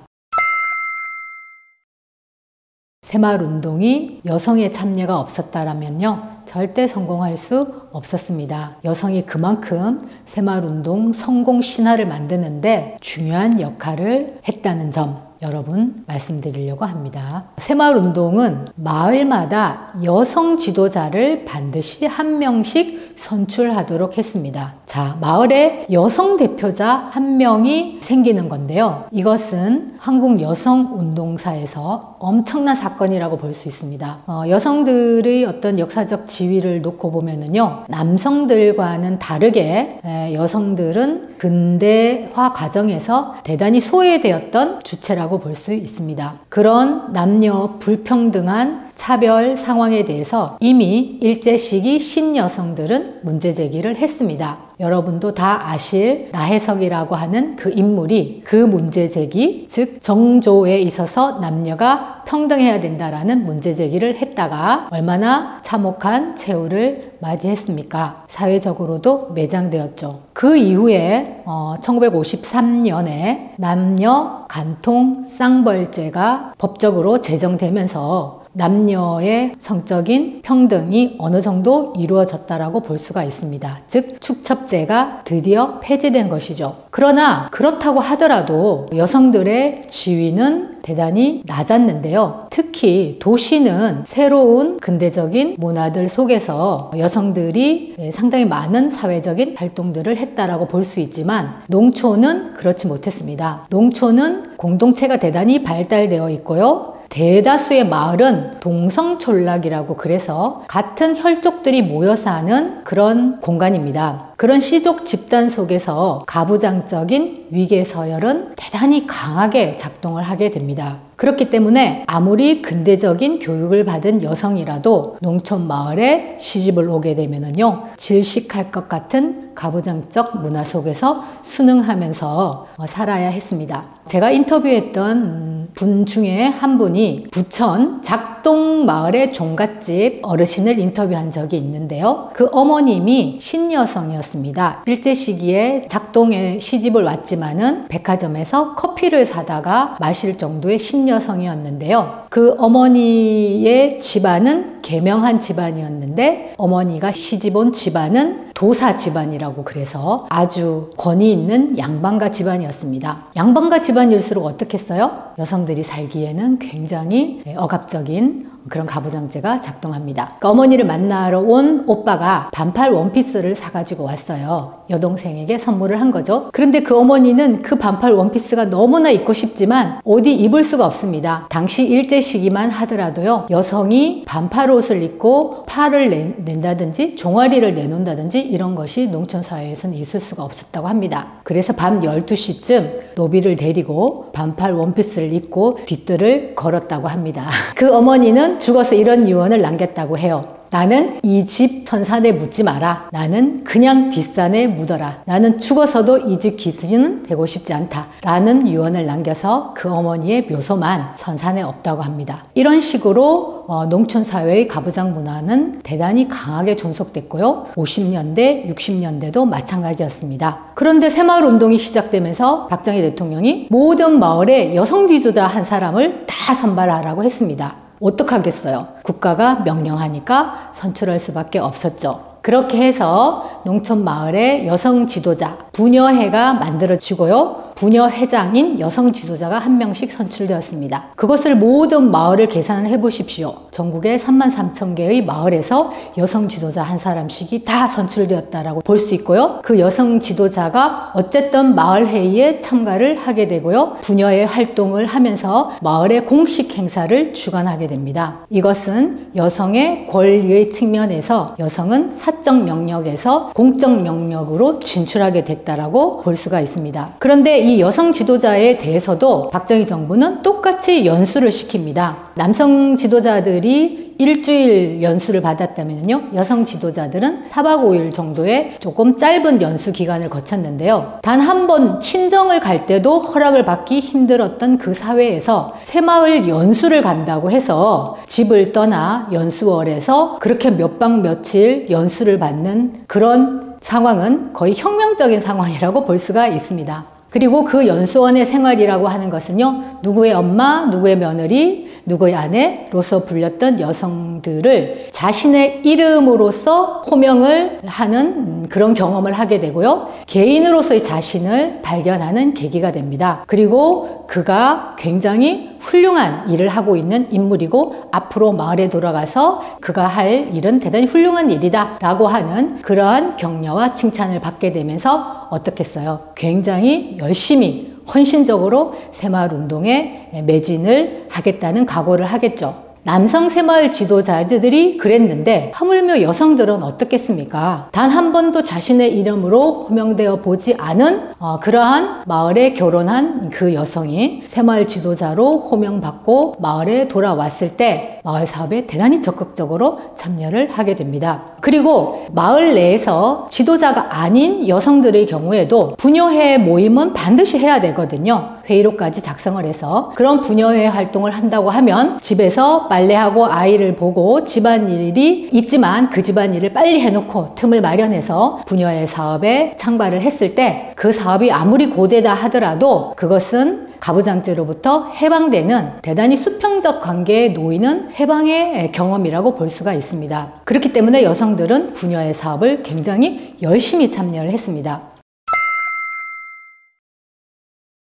새마을운동이 여성의 참여가 없었다면요, 절대 성공할 수 없었습니다. 여성이 그만큼 새마을운동 성공 신화를 만드는데 중요한 역할을 했다는 점 여러분 말씀드리려고 합니다. 새마을운동은 마을마다 여성 지도자를 반드시 한 명씩 선출하도록 했습니다. 자, 마을에 여성 대표자 한 명이 생기는 건데요. 이것은 한국 여성 운동사에서 엄청난 사건이라고 볼 수 있습니다. 여성들의 어떤 역사적 지위를 놓고 보면은요, 남성들과는 다르게 여성들은 근대화 과정에서 대단히 소외되었던 주체라고 볼 수 있습니다. 그런 남녀 불평등한 차별 상황에 대해서 이미 일제시기 신여성들은 문제 제기를 했습니다. 여러분도 다 아실 나혜석이라고 하는 그 인물이 그 문제 제기, 즉 정조에 있어서 남녀가 평등해야 된다라는 문제 제기를 했다가 얼마나 참혹한 최후를 맞이했습니까? 사회적으로도 매장되었죠. 그 이후에 1953년에 남녀 간통 쌍벌죄가 법적으로 제정되면서 남녀의 성적인 평등이 어느 정도 이루어졌다라고 볼 수가 있습니다. 즉 축첩제가 드디어 폐지된 것이죠. 그러나 그렇다고 하더라도 여성들의 지위는 대단히 낮았는데요. 특히 도시는 새로운 근대적인 문화들 속에서 여성들이 상당히 많은 사회적인 활동들을 했다라고 볼 수 있지만 농촌은 그렇지 못했습니다. 농촌은 공동체가 대단히 발달되어 있고요. 대다수의 마을은 동성촌락이라고 그래서 같은 혈족들이 모여 사는 그런 공간입니다. 그런 시족 집단 속에서 가부장적인 위계서열은 대단히 강하게 작동을 하게 됩니다. 그렇기 때문에 아무리 근대적인 교육을 받은 여성이라도 농촌 마을에 시집을 오게 되면은요, 질식할 것 같은 가부장적 문화 속에서 순응하면서 살아야 했습니다. 제가 인터뷰했던 분 중에 한 분이 부천 작동 마을의 종갓집 어르신을 인터뷰한 적이 있는데요. 그 어머님이 신여성이었습니다. 일제 시기에 작동에 시집을 왔지만은 백화점에서 커피를 사다가 마실 정도의 신여성이었는데요. 그 어머니의 집안은 계명한 집안이었는데 어머니가 시집온 집안은 도사 집안이라고 그래서 아주 권위 있는 양반가 집안이었습니다. 양반가 집안일수록 어떻겠어요? 여성들이 살기에는 굉장히 억압적인 그런 가부장제가 작동합니다. 그러니까 어머니를 만나러 온 오빠가 반팔 원피스를 사가지고 왔어요. 여동생에게 선물을 한 거죠. 그런데 그 어머니는 그 반팔 원피스가 너무나 입고 싶지만 어디 입을 수가 없습니다. 당시 일제 시기만 하더라도요, 여성이 반팔 옷을 입고 팔을 낸다든지 종아리를 내놓는다든지 이런 것이 농촌 사회에서는 있을 수가 없었다고 합니다. 그래서 밤 12시쯤 노비를 데리고 반팔 원피스를 입고 뒷뜰을 걸었다고 합니다. 그 어머니는 죽어서 이런 유언을 남겼다고 해요. 나는 이 집 선산에 묻지 마라. 나는 그냥 뒷산에 묻어라. 나는 죽어서도 이 집 기수는 되고 싶지 않다. 라는 유언을 남겨서 그 어머니의 묘소만 선산에 없다고 합니다. 이런 식으로 농촌 사회의 가부장 문화는 대단히 강하게 존속됐고요. 50년대, 60년대도 마찬가지였습니다. 그런데 새마을 운동이 시작되면서 박정희 대통령이 모든 마을에 여성 지도자 한 사람을 다 선발하라고 했습니다. 어떡하겠어요? 국가가 명령하니까 선출할 수밖에 없었죠. 그렇게 해서 농촌 마을에 여성 지도자, 부녀회가 만들어지고요. 부녀회장인 여성 지도자가 한 명씩 선출되었습니다. 그것을 모든 마을을 계산을 해보십시오. 전국에 33,000개의 마을에서 여성 지도자 한 사람씩이 다 선출되었다라고 볼 수 있고요. 그 여성 지도자가 어쨌든 마을 회의에 참가를 하게 되고요. 부녀회 활동을 하면서 마을의 공식 행사를 주관하게 됩니다. 이것은 여성의 권리의 측면에서 여성은 사적 영역에서 공적 영역으로 진출하게 됐다라고 볼 수가 있습니다. 그런데 이 여성 지도자에 대해서도 박정희 정부는 똑같이 연수를 시킵니다. 남성 지도자들이 일주일 연수를 받았다면요, 여성 지도자들은 4박 5일 정도의 조금 짧은 연수 기간을 거쳤는데요. 단 한 번 친정을 갈 때도 허락을 받기 힘들었던 그 사회에서 새마을 연수를 간다고 해서 집을 떠나 연수원에서 그렇게 몇 박 며칠 연수를 받는 그런 상황은 거의 혁명적인 상황이라고 볼 수가 있습니다. 그리고 그 연수원의 생활이라고 하는 것은요, 누구의 엄마, 누구의 며느리, 누구의 아내로서 불렸던 여성들을 자신의 이름으로서 호명을 하는 그런 경험을 하게 되고요. 개인으로서의 자신을 발견하는 계기가 됩니다. 그리고 그가 굉장히 훌륭한 일을 하고 있는 인물이고 앞으로 마을에 돌아가서 그가 할 일은 대단히 훌륭한 일이다 라고 하는 그러한 격려와 칭찬을 받게 되면서 어떻겠어요? 굉장히 열심히 헌신적으로 새마을운동에 매진을 하겠다는 각오를 하겠죠. 남성 새마을 지도자들이 그랬는데 하물며 여성들은 어떻겠습니까? 단 한 번도 자신의 이름으로 호명되어 보지 않은 그러한 마을에 결혼한 그 여성이 새마을 지도자로 호명받고 마을에 돌아왔을 때 마을 사업에 대단히 적극적으로 참여를 하게 됩니다. 그리고 마을 내에서 지도자가 아닌 여성들의 경우에도 부녀회 모임은 반드시 해야 되거든요. 회의록까지 작성을 해서 그런 부녀회 활동을 한다고 하면 집에서 빨래하고 아이를 보고 집안일이 있지만 그 집안일을 빨리 해놓고 틈을 마련해서 부녀회 사업에 참가를 했을 때 그 사업이 아무리 고되다 하더라도 그것은 가부장제로부터 해방되는 대단히 수평적 관계에 놓이는 해방의 경험이라고 볼 수가 있습니다. 그렇기 때문에 여성들은 부녀회 사업을 굉장히 열심히 참여를 했습니다.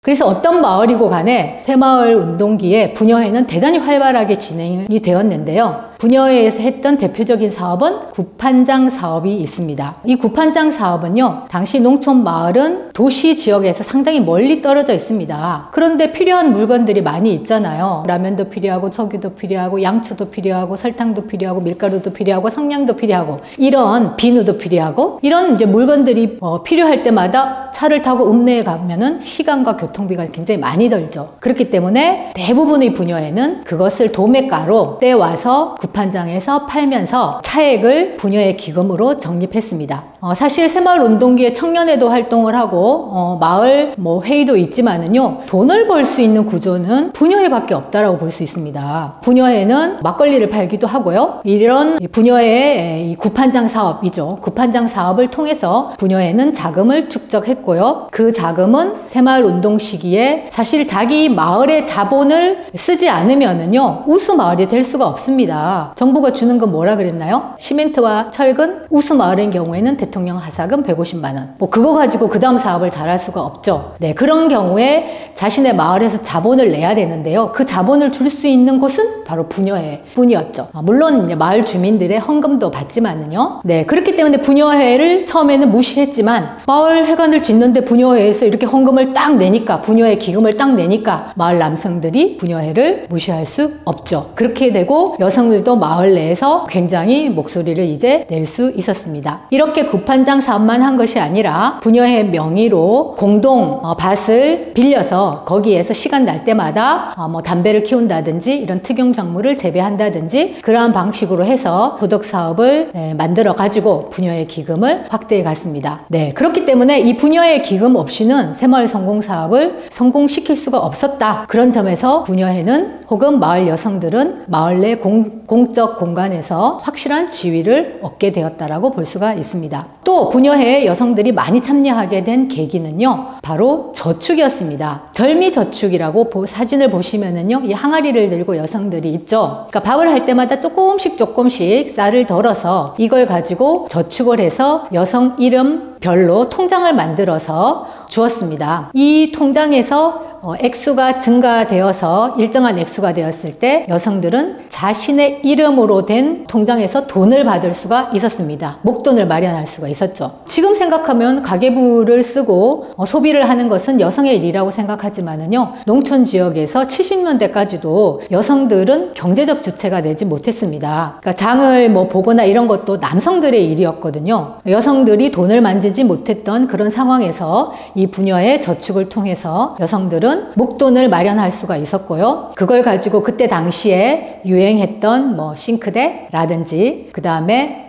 그래서 어떤 마을이고 간에 새마을 운동기에 부녀회는 대단히 활발하게 진행이 되었는데요. 부녀회에서 했던 대표적인 사업은 구판장 사업이 있습니다. 이 구판장 사업은요, 당시 농촌 마을은 도시 지역에서 상당히 멀리 떨어져 있습니다. 그런데 필요한 물건들이 많이 있잖아요. 라면도 필요하고 석유도 필요하고 양초도 필요하고 설탕도 필요하고 밀가루도 필요하고 성냥도 필요하고 이런 비누도 필요하고 이런 이제 물건들이 필요할 때마다 차를 타고 읍내에 가면은 시간과 교통비가 굉장히 많이 들죠. 그렇기 때문에 대부분의 부녀회는 그것을 도매가로 떼와서 구판장에서 팔면서 차액을 부녀회 기금으로 적립했습니다. 사실 새마을 운동기에 청년회도 활동을 하고 마을 회의도 있지만은요, 돈을 벌 수 있는 구조는 부녀회밖에 없다라고 볼 수 있습니다. 부녀회는 막걸리를 팔기도 하고요. 이런 부녀회의 구판장 사업이죠. 구판장 사업을 통해서 부녀회는 자금을 축적했고요. 그 자금은 새마을 운동 시기에 사실 자기 마을의 자본을 쓰지 않으면은요, 우수 마을이 될 수가 없습니다. 정부가 주는 건 뭐라 그랬나요? 시멘트와 철근, 우수 마을인 경우에는 대통령 하사금 150만 원. 그거 가지고 그 다음 사업을 잘할 수가 없죠. 네, 그런 경우에 자신의 마을에서 자본을 내야 되는데요. 그 자본을 줄 수 있는 곳은 바로 부녀회 뿐이었죠. 물론 이제 마을 주민들의 헌금도 받지만은요. 네, 그렇기 때문에 부녀회를 처음에는 무시했지만 마을 회관을 짓는데 부녀회에서 이렇게 헌금을 딱 내니까, 부녀회 기금을 딱 내니까 마을 남성들이 부녀회를 무시할 수 없죠. 그렇게 되고 여성들도 마을 내에서 굉장히 목소리를 이제 낼 수 있었습니다. 이렇게 구판장 사업만 한 것이 아니라 부녀회 명의로 공동 밭을 빌려서 거기에서 시간 날 때마다 담배를 키운다든지 이런 특용 작물을 재배한다든지 그러한 방식으로 해서 도덕 사업을 만들어 가지고 부녀회 기금을 확대해 갔습니다. 네, 그렇기 때문에 이 부녀회 기금 없이는 새마을 성공 사업을 성공시킬 수가 없었다. 그런 점에서 부녀회는 혹은 마을 여성들은 마을 내 공적 공간에서 확실한 지위를 얻게 되었다라고 볼 수가 있습니다. 또 부녀회에 여성들이 많이 참여하게 된 계기는요, 바로 저축이었습니다. 절미저축이라고 사진을 보시면은요, 이 항아리를 들고 여성들이 있죠. 그러니까 밥을 할 때마다 조금씩 쌀을 덜어서 이걸 가지고 저축을 해서 여성 이름별로 통장을 만들어서 주었습니다. 이 통장에서 액수가 증가되어서 일정한 액수가 되었을 때 여성들은 자신의 이름으로 된 통장에서 돈을 받을 수가 있었습니다. 목돈을 마련할 수가 있었죠. 지금 생각하면 가계부를 쓰고 소비를 하는 것은 여성의 일이라고 생각하지만은요, 농촌 지역에서 70년대까지도 여성들은 경제적 주체가 되지 못했습니다. 그러니까 장을 보거나 이런 것도 남성들의 일이었거든요. 여성들이 돈을 만지지 못했던 그런 상황에서 이 부녀의 저축을 통해서 여성들은 목돈을 마련할 수가 있었고요. 그걸 가지고 그때 당시에 유행했던 싱크대라든지 그 다음에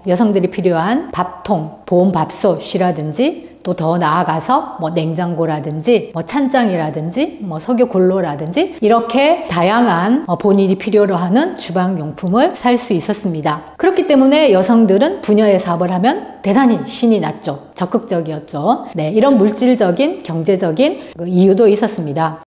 여성들이 필요한 밥통, 보온밥솥이라든지 또 더 나아가서 냉장고라든지 찬장이라든지 석유 골로라든지 이렇게 다양한 본인이 필요로 하는 주방용품을 살 수 있었습니다. 그렇기 때문에 여성들은 부녀회 사업을 하면 대단히 신이 났죠. 적극적이었죠. 네, 이런 물질적인 경제적인 이유도 있었습니다.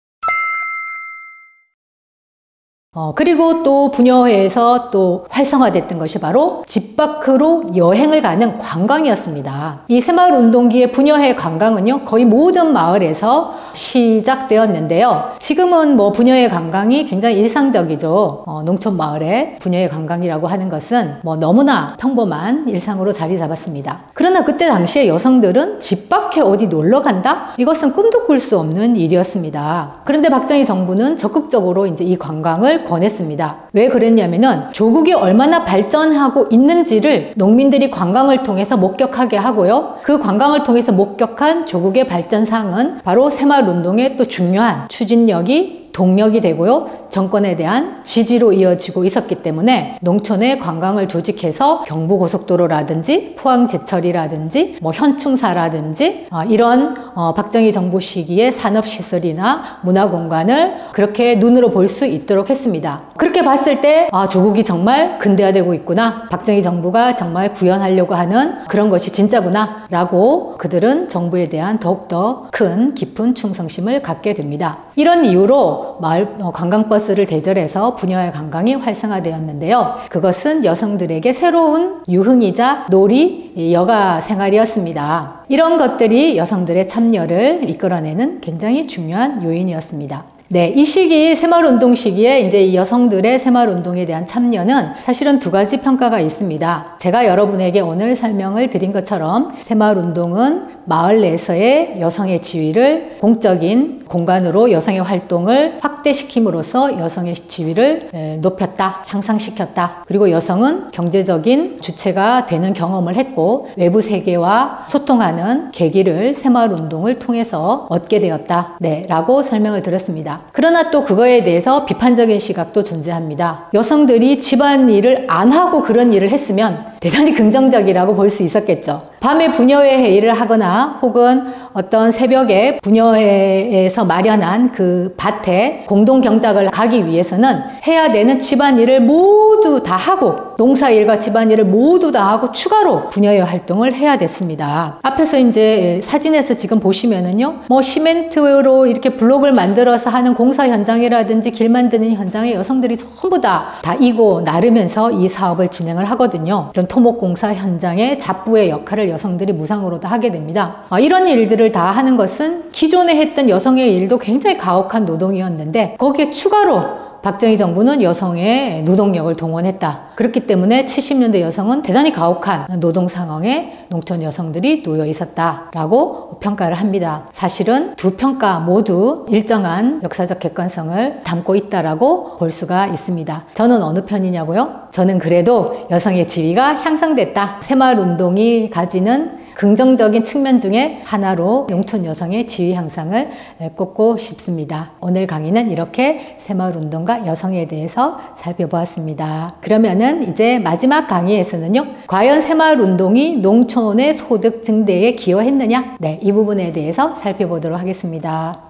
그리고 또 부녀회에서 또 활성화됐던 것이 바로 집 밖으로 여행을 가는 관광이었습니다. 이 새마을 운동기의 부녀회 관광은요, 거의 모든 마을에서 시작되었는데요. 지금은 뭐 부녀회 관광이 굉장히 일상적이죠. 농촌 마을에 부녀회 관광이라고 하는 것은 뭐 너무나 평범한 일상으로 자리 잡았습니다. 그러나 그때 당시에 여성들은 집 밖에 어디 놀러 간다? 이것은 꿈도 꿀 수 없는 일이었습니다. 그런데 박정희 정부는 적극적으로 이제 이 관광을 권했습니다. 왜 그랬냐면은 조국이 얼마나 발전하고 있는지를 농민들이 관광을 통해서 목격하게 하고요. 그 관광을 통해서 목격한 조국의 발전상은 바로 새마을운동의 또 중요한 추진력이 동력이 되고요. 정권에 대한 지지로 이어지고 있었기 때문에 농촌에 관광을 조직해서 경부고속도로라든지 포항제철이라든지 뭐 현충사라든지 이런 박정희 정부 시기의 산업시설이나 문화공간을 그렇게 눈으로 볼 수 있도록 했습니다. 그렇게 봤을 때 조국이 정말 근대화되고 있구나. 박정희 정부가 정말 구현하려고 하는 그런 것이 진짜구나 라고 그들은 정부에 대한 더욱더 큰 깊은 충성심을 갖게 됩니다. 이런 이유로 마을 관광버스를 대절해서 부녀회 관광이 활성화되었는데요. 그것은 여성들에게 새로운 유흥이자 놀이, 여가 생활이었습니다. 이런 것들이 여성들의 참여를 이끌어내는 굉장히 중요한 요인이었습니다. 네, 이 시기 새마을운동 시기에 이제 이 여성들의 새마을운동에 대한 참여는 사실은 두 가지 평가가 있습니다. 제가 여러분에게 오늘 설명을 드린 것처럼 새마을운동은 마을 내에서의 여성의 지위를 공적인 공간으로 여성의 활동을 확대시킴으로써 여성의 지위를 높였다, 향상시켰다. 그리고 여성은 경제적인 주체가 되는 경험을 했고 외부 세계와 소통하는 계기를 새마을운동을 통해서 얻게 되었다. 네, 라고 설명을 드렸습니다. 그러나 또 그거에 대해서 비판적인 시각도 존재합니다. 여성들이 집안일을 안 하고 그런 일을 했으면 대단히 긍정적이라고 볼 수 있었겠죠. 밤에 부녀회 회의를 하거나 혹은 어떤 새벽에 부녀회에서 마련한 그 밭에 공동 경작을 가기 위해서는 해야 되는 집안일을 모두 다 하고 농사일과 집안일을 모두 다 하고 추가로 부녀회 활동을 해야 됐습니다. 앞에서 이제 사진에서 지금 보시면은요, 뭐 시멘트로 이렇게 블록을 만들어서 하는 공사 현장이라든지 길 만드는 현장에 여성들이 전부 다 이고 나르면서 이 사업을 진행을 하거든요. 이런 토목공사 현장의 잡부의 역할을 여성들이 무상으로 다 하게 됩니다. 이런 일들을 다 하는 것은 기존에 했던 여성의 일도 굉장히 가혹한 노동이었는데 거기에 추가로 박정희 정부는 여성의 노동력을 동원했다. 그렇기 때문에 70년대 여성은 대단히 가혹한 노동 상황에 농촌 여성들이 놓여 있었다라고 평가를 합니다. 사실은 두 평가 모두 일정한 역사적 객관성을 담고 있다라고 볼 수가 있습니다. 저는 어느 편이냐고요? 저는 그래도 여성의 지위가 향상됐다. 새마을운동이 가지는 긍정적인 측면 중에 하나로 농촌 여성의 지위 향상을 꼽고 싶습니다. 오늘 강의는 이렇게 새마을운동과 여성에 대해서 살펴보았습니다. 그러면은 이제 마지막 강의에서는요, 과연 새마을운동이 농촌의 소득 증대에 기여했느냐? 네, 이 부분에 대해서 살펴보도록 하겠습니다.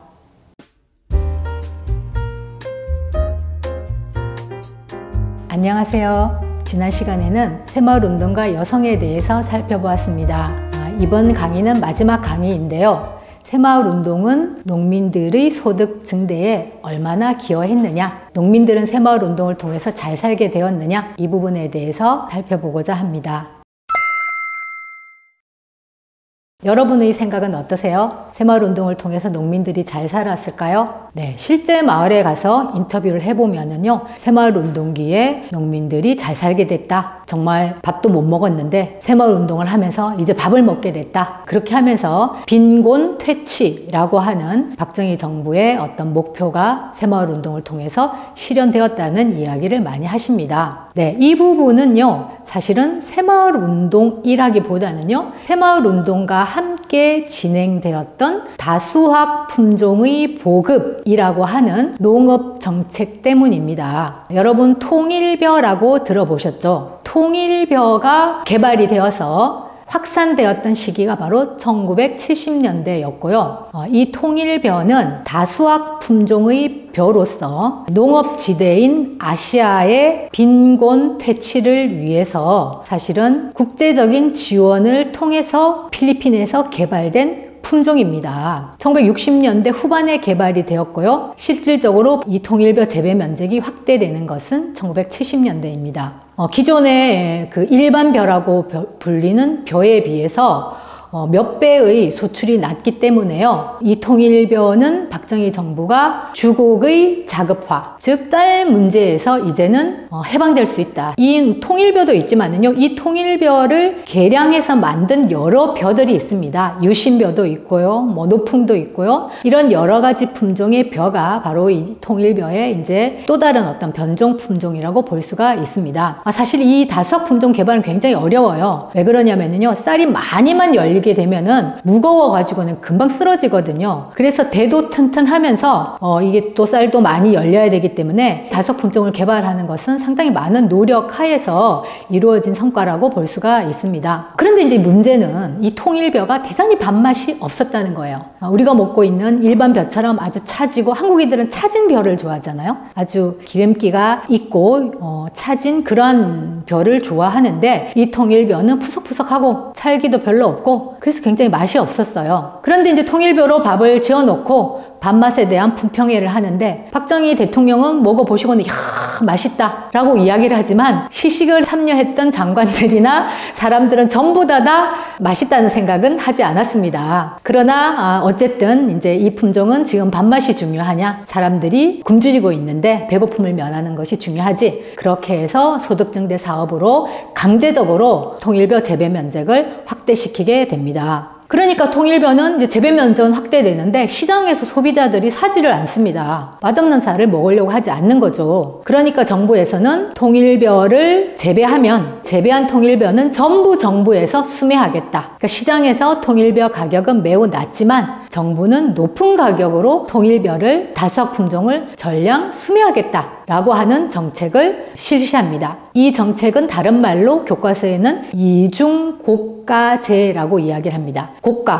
안녕하세요. 지난 시간에는 새마을운동과 여성에 대해서 살펴보았습니다. 이번 강의는 마지막 강의인데요. 새마을운동은 농민들의 소득 증대에 얼마나 기여했느냐, 농민들은 새마을운동을 통해서 잘 살게 되었느냐, 이 부분에 대해서 살펴보고자 합니다. 여러분의 생각은 어떠세요? 새마을운동을 통해서 농민들이 잘 살았을까요? 네, 실제 마을에 가서 인터뷰를 해보면은요, 새마을운동기에 농민들이 잘 살게 됐다. 정말 밥도 못 먹었는데 새마을운동을 하면서 이제 밥을 먹게 됐다. 그렇게 하면서 빈곤 퇴치라고 하는 박정희 정부의 어떤 목표가 새마을운동을 통해서 실현되었다는 이야기를 많이 하십니다. 네, 이 부분은요, 사실은 새마을운동이라기보다는요, 새마을운동과 함께 진행되었던 다수학 품종의 보급이라고 하는 농업 정책 때문입니다. 여러분, 통일벼라고 들어보셨죠? 통일벼가 개발이 되어서 확산되었던 시기가 바로 1970년대였고요. 이 통일벼는 다수학 품종의 벼로서 농업지대인 아시아의 빈곤 퇴치를 위해서 사실은 국제적인 지원을 통해서 필리핀에서 개발된 품종입니다. 1960년대 후반에 개발이 되었고요. 실질적으로 이 통일벼 재배 면적이 확대되는 것은 1970년대입니다. 기존의 그 일반 벼라고 불리는 벼에 비해서 몇 배의 소출이 낮기 때문에요. 이 통일벼는 박정희 정부가 주곡의 자급화, 즉 쌀 문제에서 이제는 해방될 수 있다. 이 통일벼도 있지만은요, 이 통일벼를 개량해서 만든 여러 벼들이 있습니다. 유신벼도 있고요, 노풍도 있고요. 이런 여러 가지 품종의 벼가 바로 이 통일벼의 이제 또 다른 어떤 변종 품종이라고 볼 수가 있습니다. 사실 이 다수학 품종 개발은 굉장히 어려워요. 왜 그러냐면요, 쌀이 많이만 열리게 되면은 무거워가지고는 금방 쓰러지거든요. 그래서 대도 튼튼하면서 이게 또 쌀도 많이 열려야 되기 때문에 다수학 품종을 개발하는 것은 상당히 많은 노력 하에서 이루어진 성과라고 볼 수가 있습니다. 그런데 이제 문제는 이 통일벼가 대단히 밥맛이 없었다는 거예요. 우리가 먹고 있는 일반 벼처럼 아주 차지고, 한국인들은 차진 벼를 좋아하잖아요. 아주 기름기가 있고 차진 그런 벼를 좋아하는데, 이 통일벼는 푸석푸석하고 찰기도 별로 없고 그래서 굉장히 맛이 없었어요. 그런데 이제 통일벼로 밥을 지어 놓고 밥맛에 대한 품평회를 하는데, 박정희 대통령은 먹어보시고는 이야 맛있다 라고 이야기를 하지만 시식을 참여했던 장관들이나 사람들은 전부 다 맛있다는 생각은 하지 않았습니다. 그러나 어쨌든 이제 이 품종은 지금 밥맛이 중요하냐, 사람들이 굶주리고 있는데 배고픔을 면하는 것이 중요하지, 그렇게 해서 소득증대 사업으로 강제적으로 통일벼 재배 면적을 확대시키게 됩니다. 그러니까 통일벼는 이제 재배 면적은 확대되는데 시장에서 소비자들이 사지를 않습니다. 맛없는 쌀을 먹으려고 하지 않는 거죠. 그러니까 정부에서는 통일벼를 재배한 통일벼는 전부 정부에서 수매하겠다. 그러니까 시장에서 통일벼 가격은 매우 낮지만 정부는 높은 가격으로 통일벼를 다수학 품종을 전량 수매하겠다 라고 하는 정책을 실시합니다. 이 정책은 다른 말로 교과서에는 이중고가제라고 이야기를 합니다.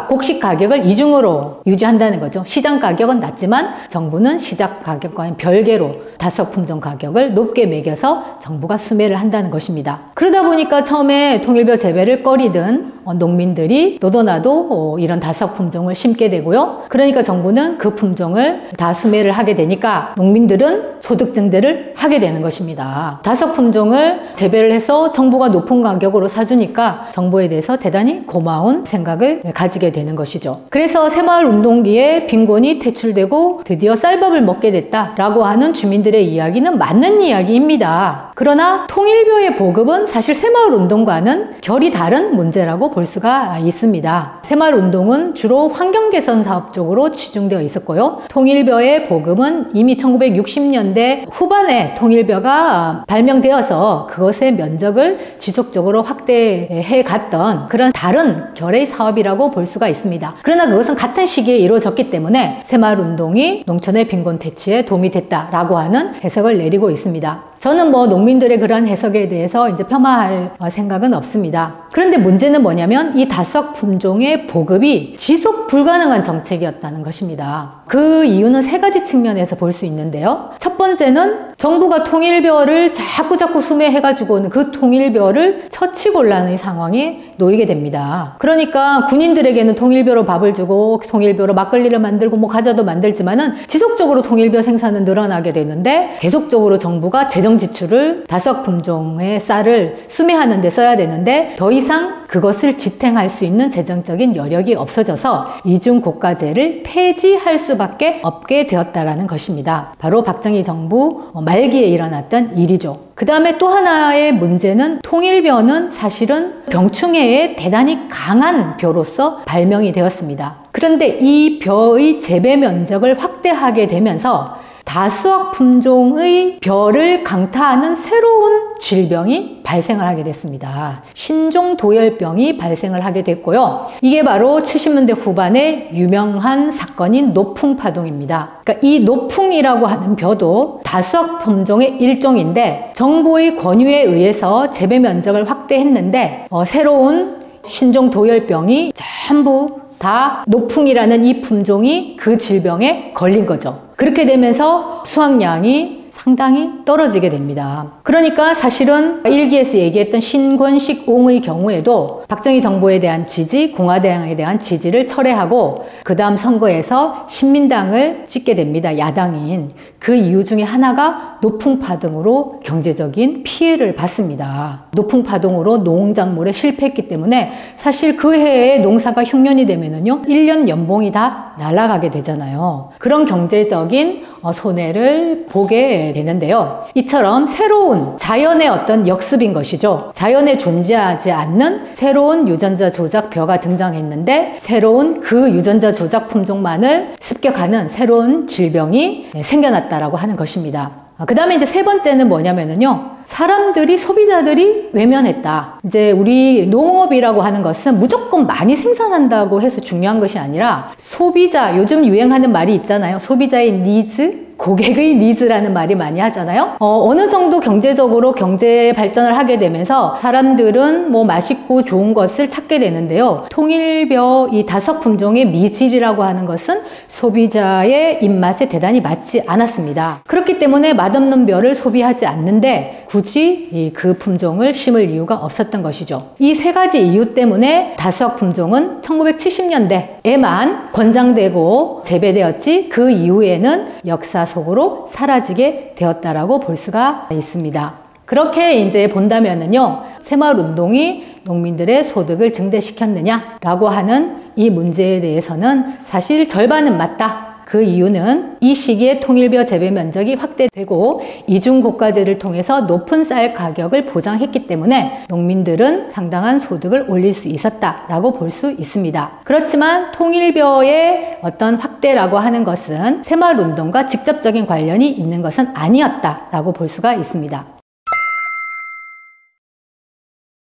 곡식 가격을 이중으로 유지한다는 거죠. 시장 가격은 낮지만 정부는 시장 가격과는 별개로 다수학 품종 가격을 높게 매겨서 정부가 수매를 한다는 것입니다. 그러다 보니까 처음에 통일벼 재배를 꺼리던 농민들이 너도 나도 이런 다수학 품종을 심게 되고요. 그러니까 정부는 그 품종을 다 수매를 하게 되니까 농민들은 소득 증대를 하게 되는 것입니다. 다수학 품종을 재배를 해서 정부가 높은 가격으로 사주니까 정부에 대해서 대단히 고마운 생각을 가지게 되는 것이죠. 그래서 새마을 운동기에 빈곤이 퇴출되고 드디어 쌀밥을 먹게 됐다라고 하는 주민들의 이야기는 맞는 이야기입니다. 그러나 통일벼의 보급은 사실 새마을 운동과는 결이 다른 문제라고 볼 수가 있습니다. 새마을 운동은 주로 환경 개선 사업 쪽으로 치중되어 있었고요. 통일벼의 보급은 이미 1960년대 후반에 통일벼가 발명되어서 그것의 면적을 지속적으로 확대해 갔던 그런 다른 결의 사업이라고 볼 수가 있습니다. 그러나 그것은 같은 시기에 이루어졌기 때문에 새마을 운동이 농촌의 빈곤 퇴치에 도움이 됐다라고 하는 해석을 내리고 있습니다. 저는 농민들의 그런 해석에 대해서 이제 폄하할 생각은 없습니다. 그런데 문제는 뭐냐면 이 다수학 품종의 보급이 지속 불가능한 정책이었다는 것입니다. 그 이유는 세 가지 측면에서 볼 수 있는데요. 첫 번째는 정부가 통일벼를 자꾸 수매해가지고는 그 통일벼를 처치곤란의 상황에 놓이게 됩니다. 그러니까 군인들에게는 통일벼로 밥을 주고 통일벼로 막걸리를 만들고 과자도 만들지만은 지속적으로 통일벼 생산은 늘어나게 되는데 계속적으로 정부가 재정 지출을 다수학 품종의 쌀을 수매하는 데 써야 되는데 더 이상 그것을 지탱할 수 있는 재정적인 여력이 없어져서 이중고가제를 폐지할 수밖에 없게 되었다라는 것입니다. 바로 박정희 정부 말기에 일어났던 일이죠. 그 다음에 또 하나의 문제는 통일벼는 사실은 병충해에 대단히 강한 벼로서 발명이 되었습니다. 그런데 이 벼의 재배 면적을 확대하게 되면서 다수학 품종의 벼를 강타하는 새로운 질병이 발생을 하게 됐습니다. 신종도열병이 발생을 하게 됐고요. 이게 바로 70년대 후반에 유명한 사건인 노풍파동입니다. 그러니까 이 노풍이라고 하는 벼도 다수학 품종의 일종인데 정부의 권유에 의해서 재배 면적을 확대했는데 새로운 신종도열병이 전부 다 노풍이라는 이 품종이 그 질병에 걸린 거죠. 그렇게 되면서 수확량이 상당히 떨어지게 됩니다. 그러니까 사실은 일기에서 얘기했던 신권식 옹의 경우에도 박정희 정부에 대한 지지, 공화당에 대한 지지를 철회하고 그 다음 선거에서 신민당을 찍게 됩니다. 야당인. 그 이유 중에 하나가 노풍파동으로 경제적인 피해를 받습니다. 노풍파동으로 농작물에 실패했기 때문에 사실 그 해에 농사가 흉년이 되면은요 1년 연봉이 다 날아가게 되잖아요. 그런 경제적인 손해를 보게 되는데요. 이처럼 새로운 자연의 어떤 역습인 것이죠. 자연에 존재하지 않는 새로운 유전자 조작벼가 등장했는데 새로운 그 유전자 조작 품종만을 습격하는 새로운 질병이 생겨났다라고 하는 것입니다. 그 다음에 이제 세 번째는 뭐냐면은요. 사람들이, 소비자들이 외면했다. 이제 우리 농업이라고 하는 것은 무조건 많이 생산한다고 해서 중요한 것이 아니라 소비자, 요즘 유행하는 말이 있잖아요. 소비자의 니즈? 고객의 니즈라는 말이 많이 하잖아요. 어느 정도 경제적으로 경제 발전을 하게 되면서 사람들은 뭐 맛있고 좋은 것을 찾게 되는데요. 통일벼 이 다섯 품종의 미질이라고 하는 것은 소비자의 입맛에 대단히 맞지 않았습니다. 그렇기 때문에 맛없는 벼를 소비하지 않는데 굳이 그 품종을 심을 이유가 없었던 것이죠. 이 세 가지 이유 때문에 다수학 품종은 1970년대에만 권장되고 재배되었지 그 이후에는 역사 속으로 사라지게 되었다라고 볼 수가 있습니다. 그렇게 이제 본다면은요, 새마을 운동이 농민들의 소득을 증대시켰느냐라고 하는 이 문제에 대해서는 사실 절반은 맞다. 그 이유는 이 시기에 통일벼 재배 면적이 확대되고 이중고가제를 통해서 높은 쌀 가격을 보장했기 때문에 농민들은 상당한 소득을 올릴 수 있었다라고 볼 수 있습니다. 그렇지만 통일벼의 어떤 확대라고 하는 것은 새마을 운동과 직접적인 관련이 있는 것은 아니었다라고 볼 수가 있습니다.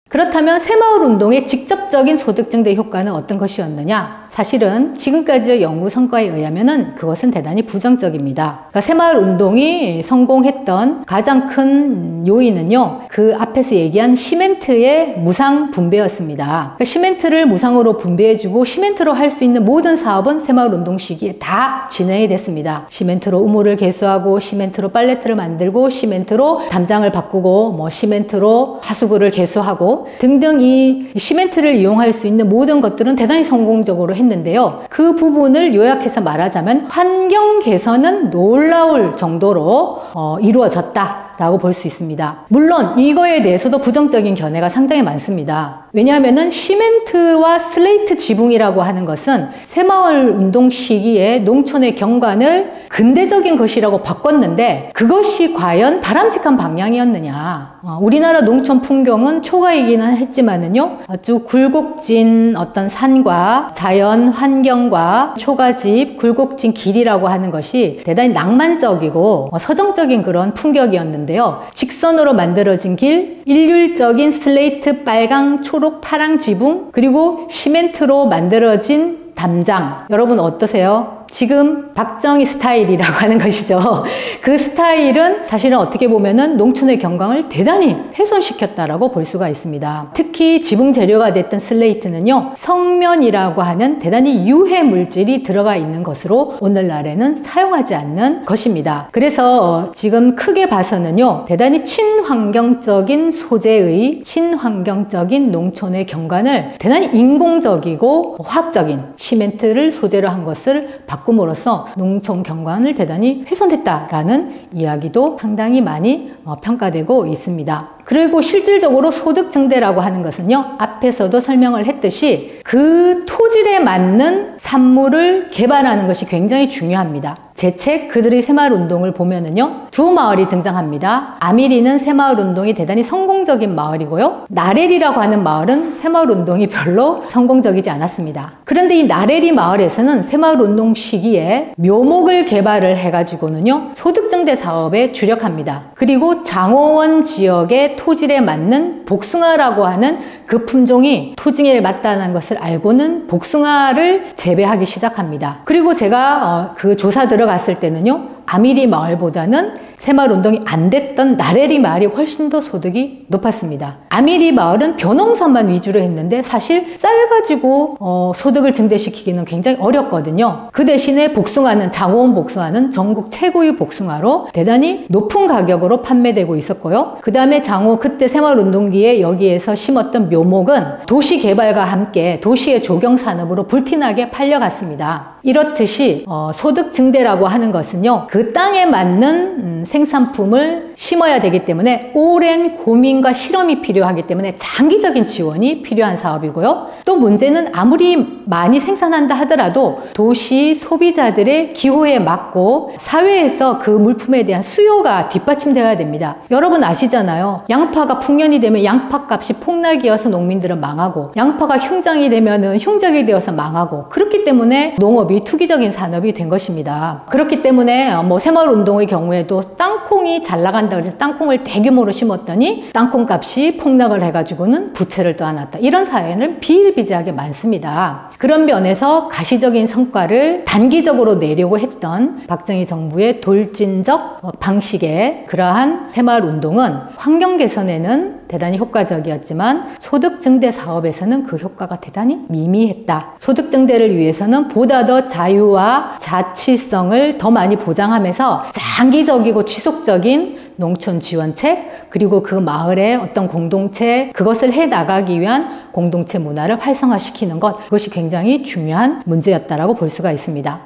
그렇다면 새마을 운동의 직접적인 소득 증대 효과는 어떤 것이었느냐? 사실은 지금까지의 연구 성과에 의하면은 그것은 대단히 부정적입니다. 그러니까 새마을 운동이 성공했던 가장 큰 요인은요, 그 앞에서 얘기한 시멘트의 무상 분배였습니다. 그러니까 시멘트를 무상으로 분배해주고 시멘트로 할 수 있는 모든 사업은 새마을 운동 시기에 다 진행이 됐습니다. 시멘트로 우물을 개수하고, 시멘트로 팔레트를 만들고, 시멘트로 담장을 바꾸고, 뭐 시멘트로 하수구를 개수하고 등등 이 시멘트를 이용할 수 있는 모든 것들은 대단히 성공적으로 했는데요. 그 부분을 요약해서 말하자면 환경 개선은 놀라울 정도로 이루어졌다라고 볼 수 있습니다. 물론 이거에 대해서도 부정적인 견해가 상당히 많습니다. 왜냐하면은 시멘트와 슬레이트 지붕이라고 하는 것은 새마을 운동 시기에 농촌의 경관을 근대적인 것이라고 바꿨는데 그것이 과연 바람직한 방향이었느냐. 우리나라 농촌 풍경은 초가이기는 했지만은요, 아주 굴곡진 어떤 산과 자연 환경과 초가집, 굴곡진 길이라고 하는 것이 대단히 낭만적이고 서정적인 그런 풍경이었는데요. 직선으로 만들어진 길, 일률적인 슬레이트 빨강, 초록, 파랑 지붕, 그리고 시멘트로 만들어진 담장. 여러분 어떠세요? 지금 박정희 스타일이라고 하는 것이죠. 그 스타일은 사실은 어떻게 보면은 농촌의 경관을 대단히 훼손시켰다라고 볼 수가 있습니다. 특히 지붕 재료가 됐던 슬레이트는요, 성면이라고 하는 대단히 유해 물질이 들어가 있는 것으로 오늘날에는 사용하지 않는 것입니다. 그래서 지금 크게 봐서는요, 대단히 친환경적인 소재의 친환경적인 농촌의 경관을 대단히 인공적이고 화학적인 시멘트를 소재로 한 것을 바꿈으로써 농촌 경관을 대단히 훼손했다라는 이야기도 상당히 많이 평가되고 있습니다. 그리고 실질적으로 소득 증대라고 하는 것은요, 앞에서도 설명을 했듯이 그 토질에 맞는 산물을 개발하는 것이 굉장히 중요합니다. 제 책 그들의 새마을 운동을 보면은요, 두 마을이 등장합니다. 아미리는 새마을 운동이 대단히 성공적인 마을이고요, 나렐이라고 하는 마을은 새마을 운동이 별로 성공적이지 않았습니다. 그런데 이 나렐이 마을에서는 새마을 운동 시기에 묘목을 개발을 해가지고는요, 소득 증대 사업에 주력합니다. 그리고 장호원 지역의 토질에 맞는 복숭아라고 하는 그 품종이 토질에 맞다는 것을 알고는 복숭아를 재배하기 시작합니다. 그리고 제가 그 조사 들어갔을 때는요, 아미리 마을보다는 새마을운동이 안 됐던 나래리 마을이 훨씬 더 소득이 높았습니다. 아미리 마을은 벼농사만 위주로 했는데 사실 쌀 가지고 소득을 증대시키기는 굉장히 어렵거든요. 그 대신에 복숭아는, 장호원 복숭아는 전국 최고의 복숭아로 대단히 높은 가격으로 판매되고 있었고요. 그 다음에 그때 새마을운동기에 여기에서 심었던 묘목은 도시 개발과 함께 도시의 조경산업으로 불티나게 팔려갔습니다. 이렇듯이 소득 증대라고 하는 것은요, 그 땅에 맞는 생산품을 심어야 되기 때문에 오랜 고민과 실험이 필요하기 때문에 장기적인 지원이 필요한 사업이고요. 또 문제는 아무리 많이 생산한다 하더라도 도시 소비자들의 기호에 맞고 사회에서 그 물품에 대한 수요가 뒷받침되어야 됩니다. 여러분 아시잖아요. 양파가 풍년이 되면 양파값이 폭락이어서 농민들은 망하고, 양파가 흉장이 되면은 흉작이 되어서 망하고, 그렇기 때문에 농업이 투기적인 산업이 된 것입니다. 그렇기 때문에 새마을운동의 경우에도 땅콩이 잘 나간다 그래서 땅콩을 대규모로 심었더니 땅콩 값이 폭락을 해가지고는 부채를 떠안았다. 이런 사례는 비일비재하게 많습니다. 그런 면에서 가시적인 성과를 단기적으로 내려고 했던 박정희 정부의 돌진적 방식의 그러한 새마을운동은 환경 개선에는 대단히 효과적이었지만 소득 증대 사업에서는 그 효과가 대단히 미미했다. 소득 증대를 위해서는 보다 더 자유와 자치성을 더 많이 보장하면서 장기적이고 지속적인 농촌 지원책, 그리고 그 마을의 어떤 공동체, 그것을 해 나가기 위한 공동체 문화를 활성화시키는 것, 그것이 굉장히 중요한 문제였다라고 볼 수가 있습니다.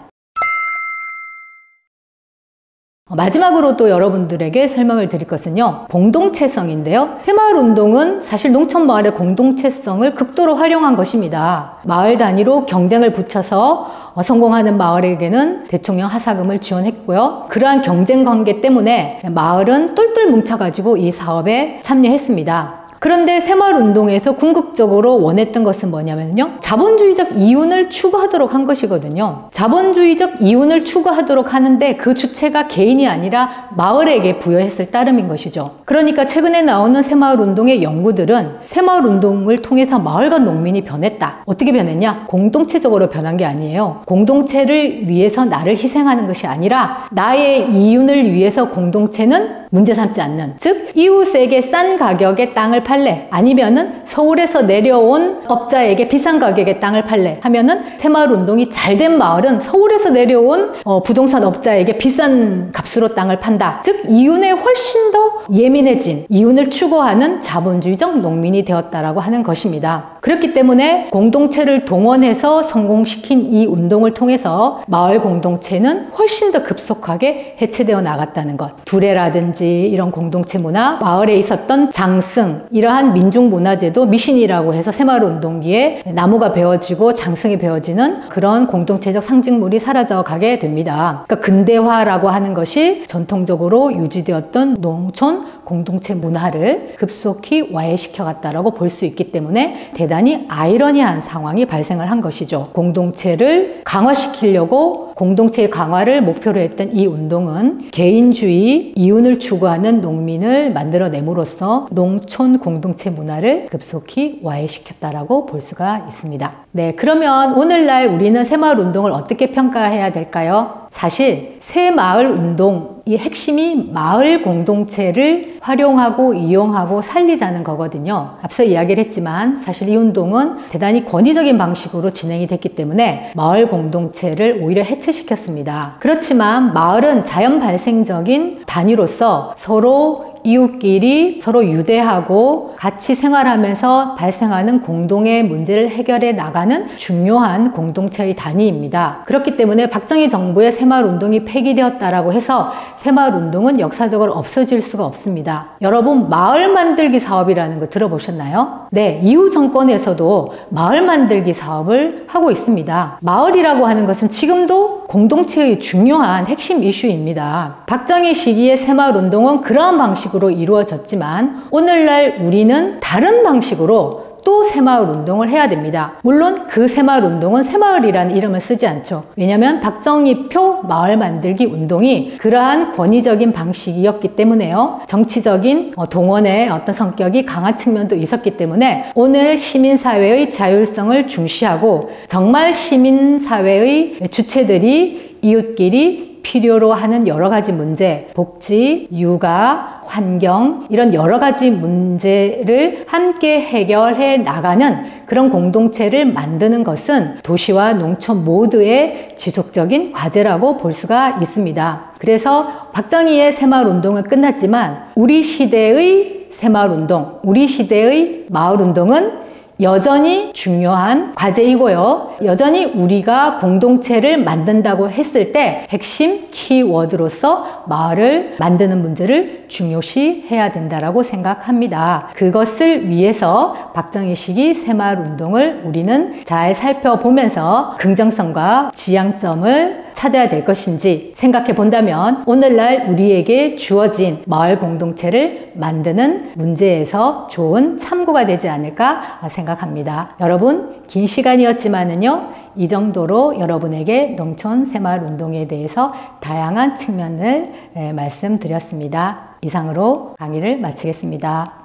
마지막으로 또 여러분들에게 설명을 드릴 것은요, 공동체성인데요. 새마을운동은 사실 농촌마을의 공동체성을 극도로 활용한 것입니다. 마을 단위로 경쟁을 붙여서 성공하는 마을에게는 대통령 하사금을 지원했고요. 그러한 경쟁 관계 때문에 마을은 똘똘 뭉쳐가지고 이 사업에 참여했습니다. 그런데 새마을운동에서 궁극적으로 원했던 것은 뭐냐면요, 자본주의적 이윤을 추구하도록 한 것이거든요. 자본주의적 이윤을 추구하도록 하는데 그 주체가 개인이 아니라 마을에게 부여했을 따름인 것이죠. 그러니까 최근에 나오는 새마을운동의 연구들은 새마을운동을 통해서 마을과 농민이 변했다. 어떻게 변했냐? 공동체적으로 변한 게 아니에요. 공동체를 위해서 나를 희생하는 것이 아니라 나의 이윤을 위해서 공동체는 문제 삼지 않는, 즉 이웃에게 싼 가격에 땅을 팔래, 아니면은 서울에서 내려온 업자에게 비싼 가격에 땅을 팔래 하면은 새마을운동이 잘된 마을은 서울에서 내려온 부동산 업자에게 비싼 값으로 땅을 판다. 즉 이윤에 훨씬 더 예민해진, 이윤을 추구하는 자본주의적 농민이 되었다라고 하는 것입니다. 그렇기 때문에 공동체를 동원해서 성공시킨 이 운동을 통해서 마을 공동체는 훨씬 더 급속하게 해체되어 나갔다는 것. 두레라든지 이런 공동체 문화, 마을에 있었던 장승, 이러한 민중문화제도 미신이라고 해서 새마을운동기에 나무가 베어지고 장승이 베어지는 그런 공동체적 상징물이 사라져가게 됩니다. 그러니까 근대화라고 하는 것이 전통적으로 유지되었던 농촌 공동체 문화를 급속히 와해시켜갔다라고 볼 수 있기 때문에 대단히 아이러니한 상황이 발생을 한 것이죠. 공동체를 강화시키려고 공동체의 강화를 목표로 했던 이 운동은 개인주의, 이윤을 추구하는 농민을 만들어냄으로써 농촌 공동체 문화를 급속히 와해시켰다라고 볼 수가 있습니다. 네, 그러면 오늘날 우리는 새마을운동을 어떻게 평가해야 될까요? 사실 새마을운동, 이 핵심이 마을 공동체를 활용하고 이용하고 살리자는 거거든요. 앞서 이야기를 했지만 사실 이 운동은 대단히 권위적인 방식으로 진행이 됐기 때문에 마을 공동체를 오히려 해체시켰습니다. 그렇지만 마을은 자연 발생적인 단위로서 서로 이웃끼리 서로 유대하고 같이 생활하면서 발생하는 공동의 문제를 해결해 나가는 중요한 공동체의 단위입니다. 그렇기 때문에 박정희 정부의 새마을운동이 폐기되었다라고 해서 새마을운동은 역사적으로 없어질 수가 없습니다. 여러분, 마을 만들기 사업이라는 거 들어보셨나요? 네, 이후 정권에서도 마을 만들기 사업을 하고 있습니다. 마을이라고 하는 것은 지금도 공동체의 중요한 핵심 이슈입니다. 박정희 시기의 새마을운동은 그러한 방식으로 이루어졌지만 오늘날 우리는 다른 방식으로 또 새마을운동을 해야 됩니다. 물론 그 새마을운동은 새마을이라는 이름을 쓰지 않죠. 왜냐하면 박정희표 마을 만들기 운동이 그러한 권위적인 방식이었기 때문에요. 정치적인 동원의 어떤 성격이 강한 측면도 있었기 때문에 오늘 시민사회의 자율성을 중시하고 정말 시민사회의 주체들이 이웃끼리 필요로 하는 여러 가지 문제, 복지, 육아, 환경 이런 여러 가지 문제를 함께 해결해 나가는 그런 공동체를 만드는 것은 도시와 농촌 모두의 지속적인 과제라고 볼 수가 있습니다. 그래서 박정희의 새마을운동은 끝났지만 우리 시대의 새마을운동, 우리 시대의 마을운동은 여전히 중요한 과제이고요. 여전히 우리가 공동체를 만든다고 했을 때 핵심 키워드로서 마을을 만드는 문제를 중요시해야 된다고 생각합니다. 그것을 위해서 박정희 시기 새마을운동을 우리는 잘 살펴보면서 긍정성과 지향점을 찾아야 될 것인지 생각해 본다면 오늘날 우리에게 주어진 마을 공동체를 만드는 문제에서 좋은 참고가 되지 않을까 생각합니다. 여러분, 긴 시간이었지만은요, 이 정도로 여러분에게 농촌 새마을 운동에 대해서 다양한 측면을 말씀드렸습니다. 이상으로 강의를 마치겠습니다.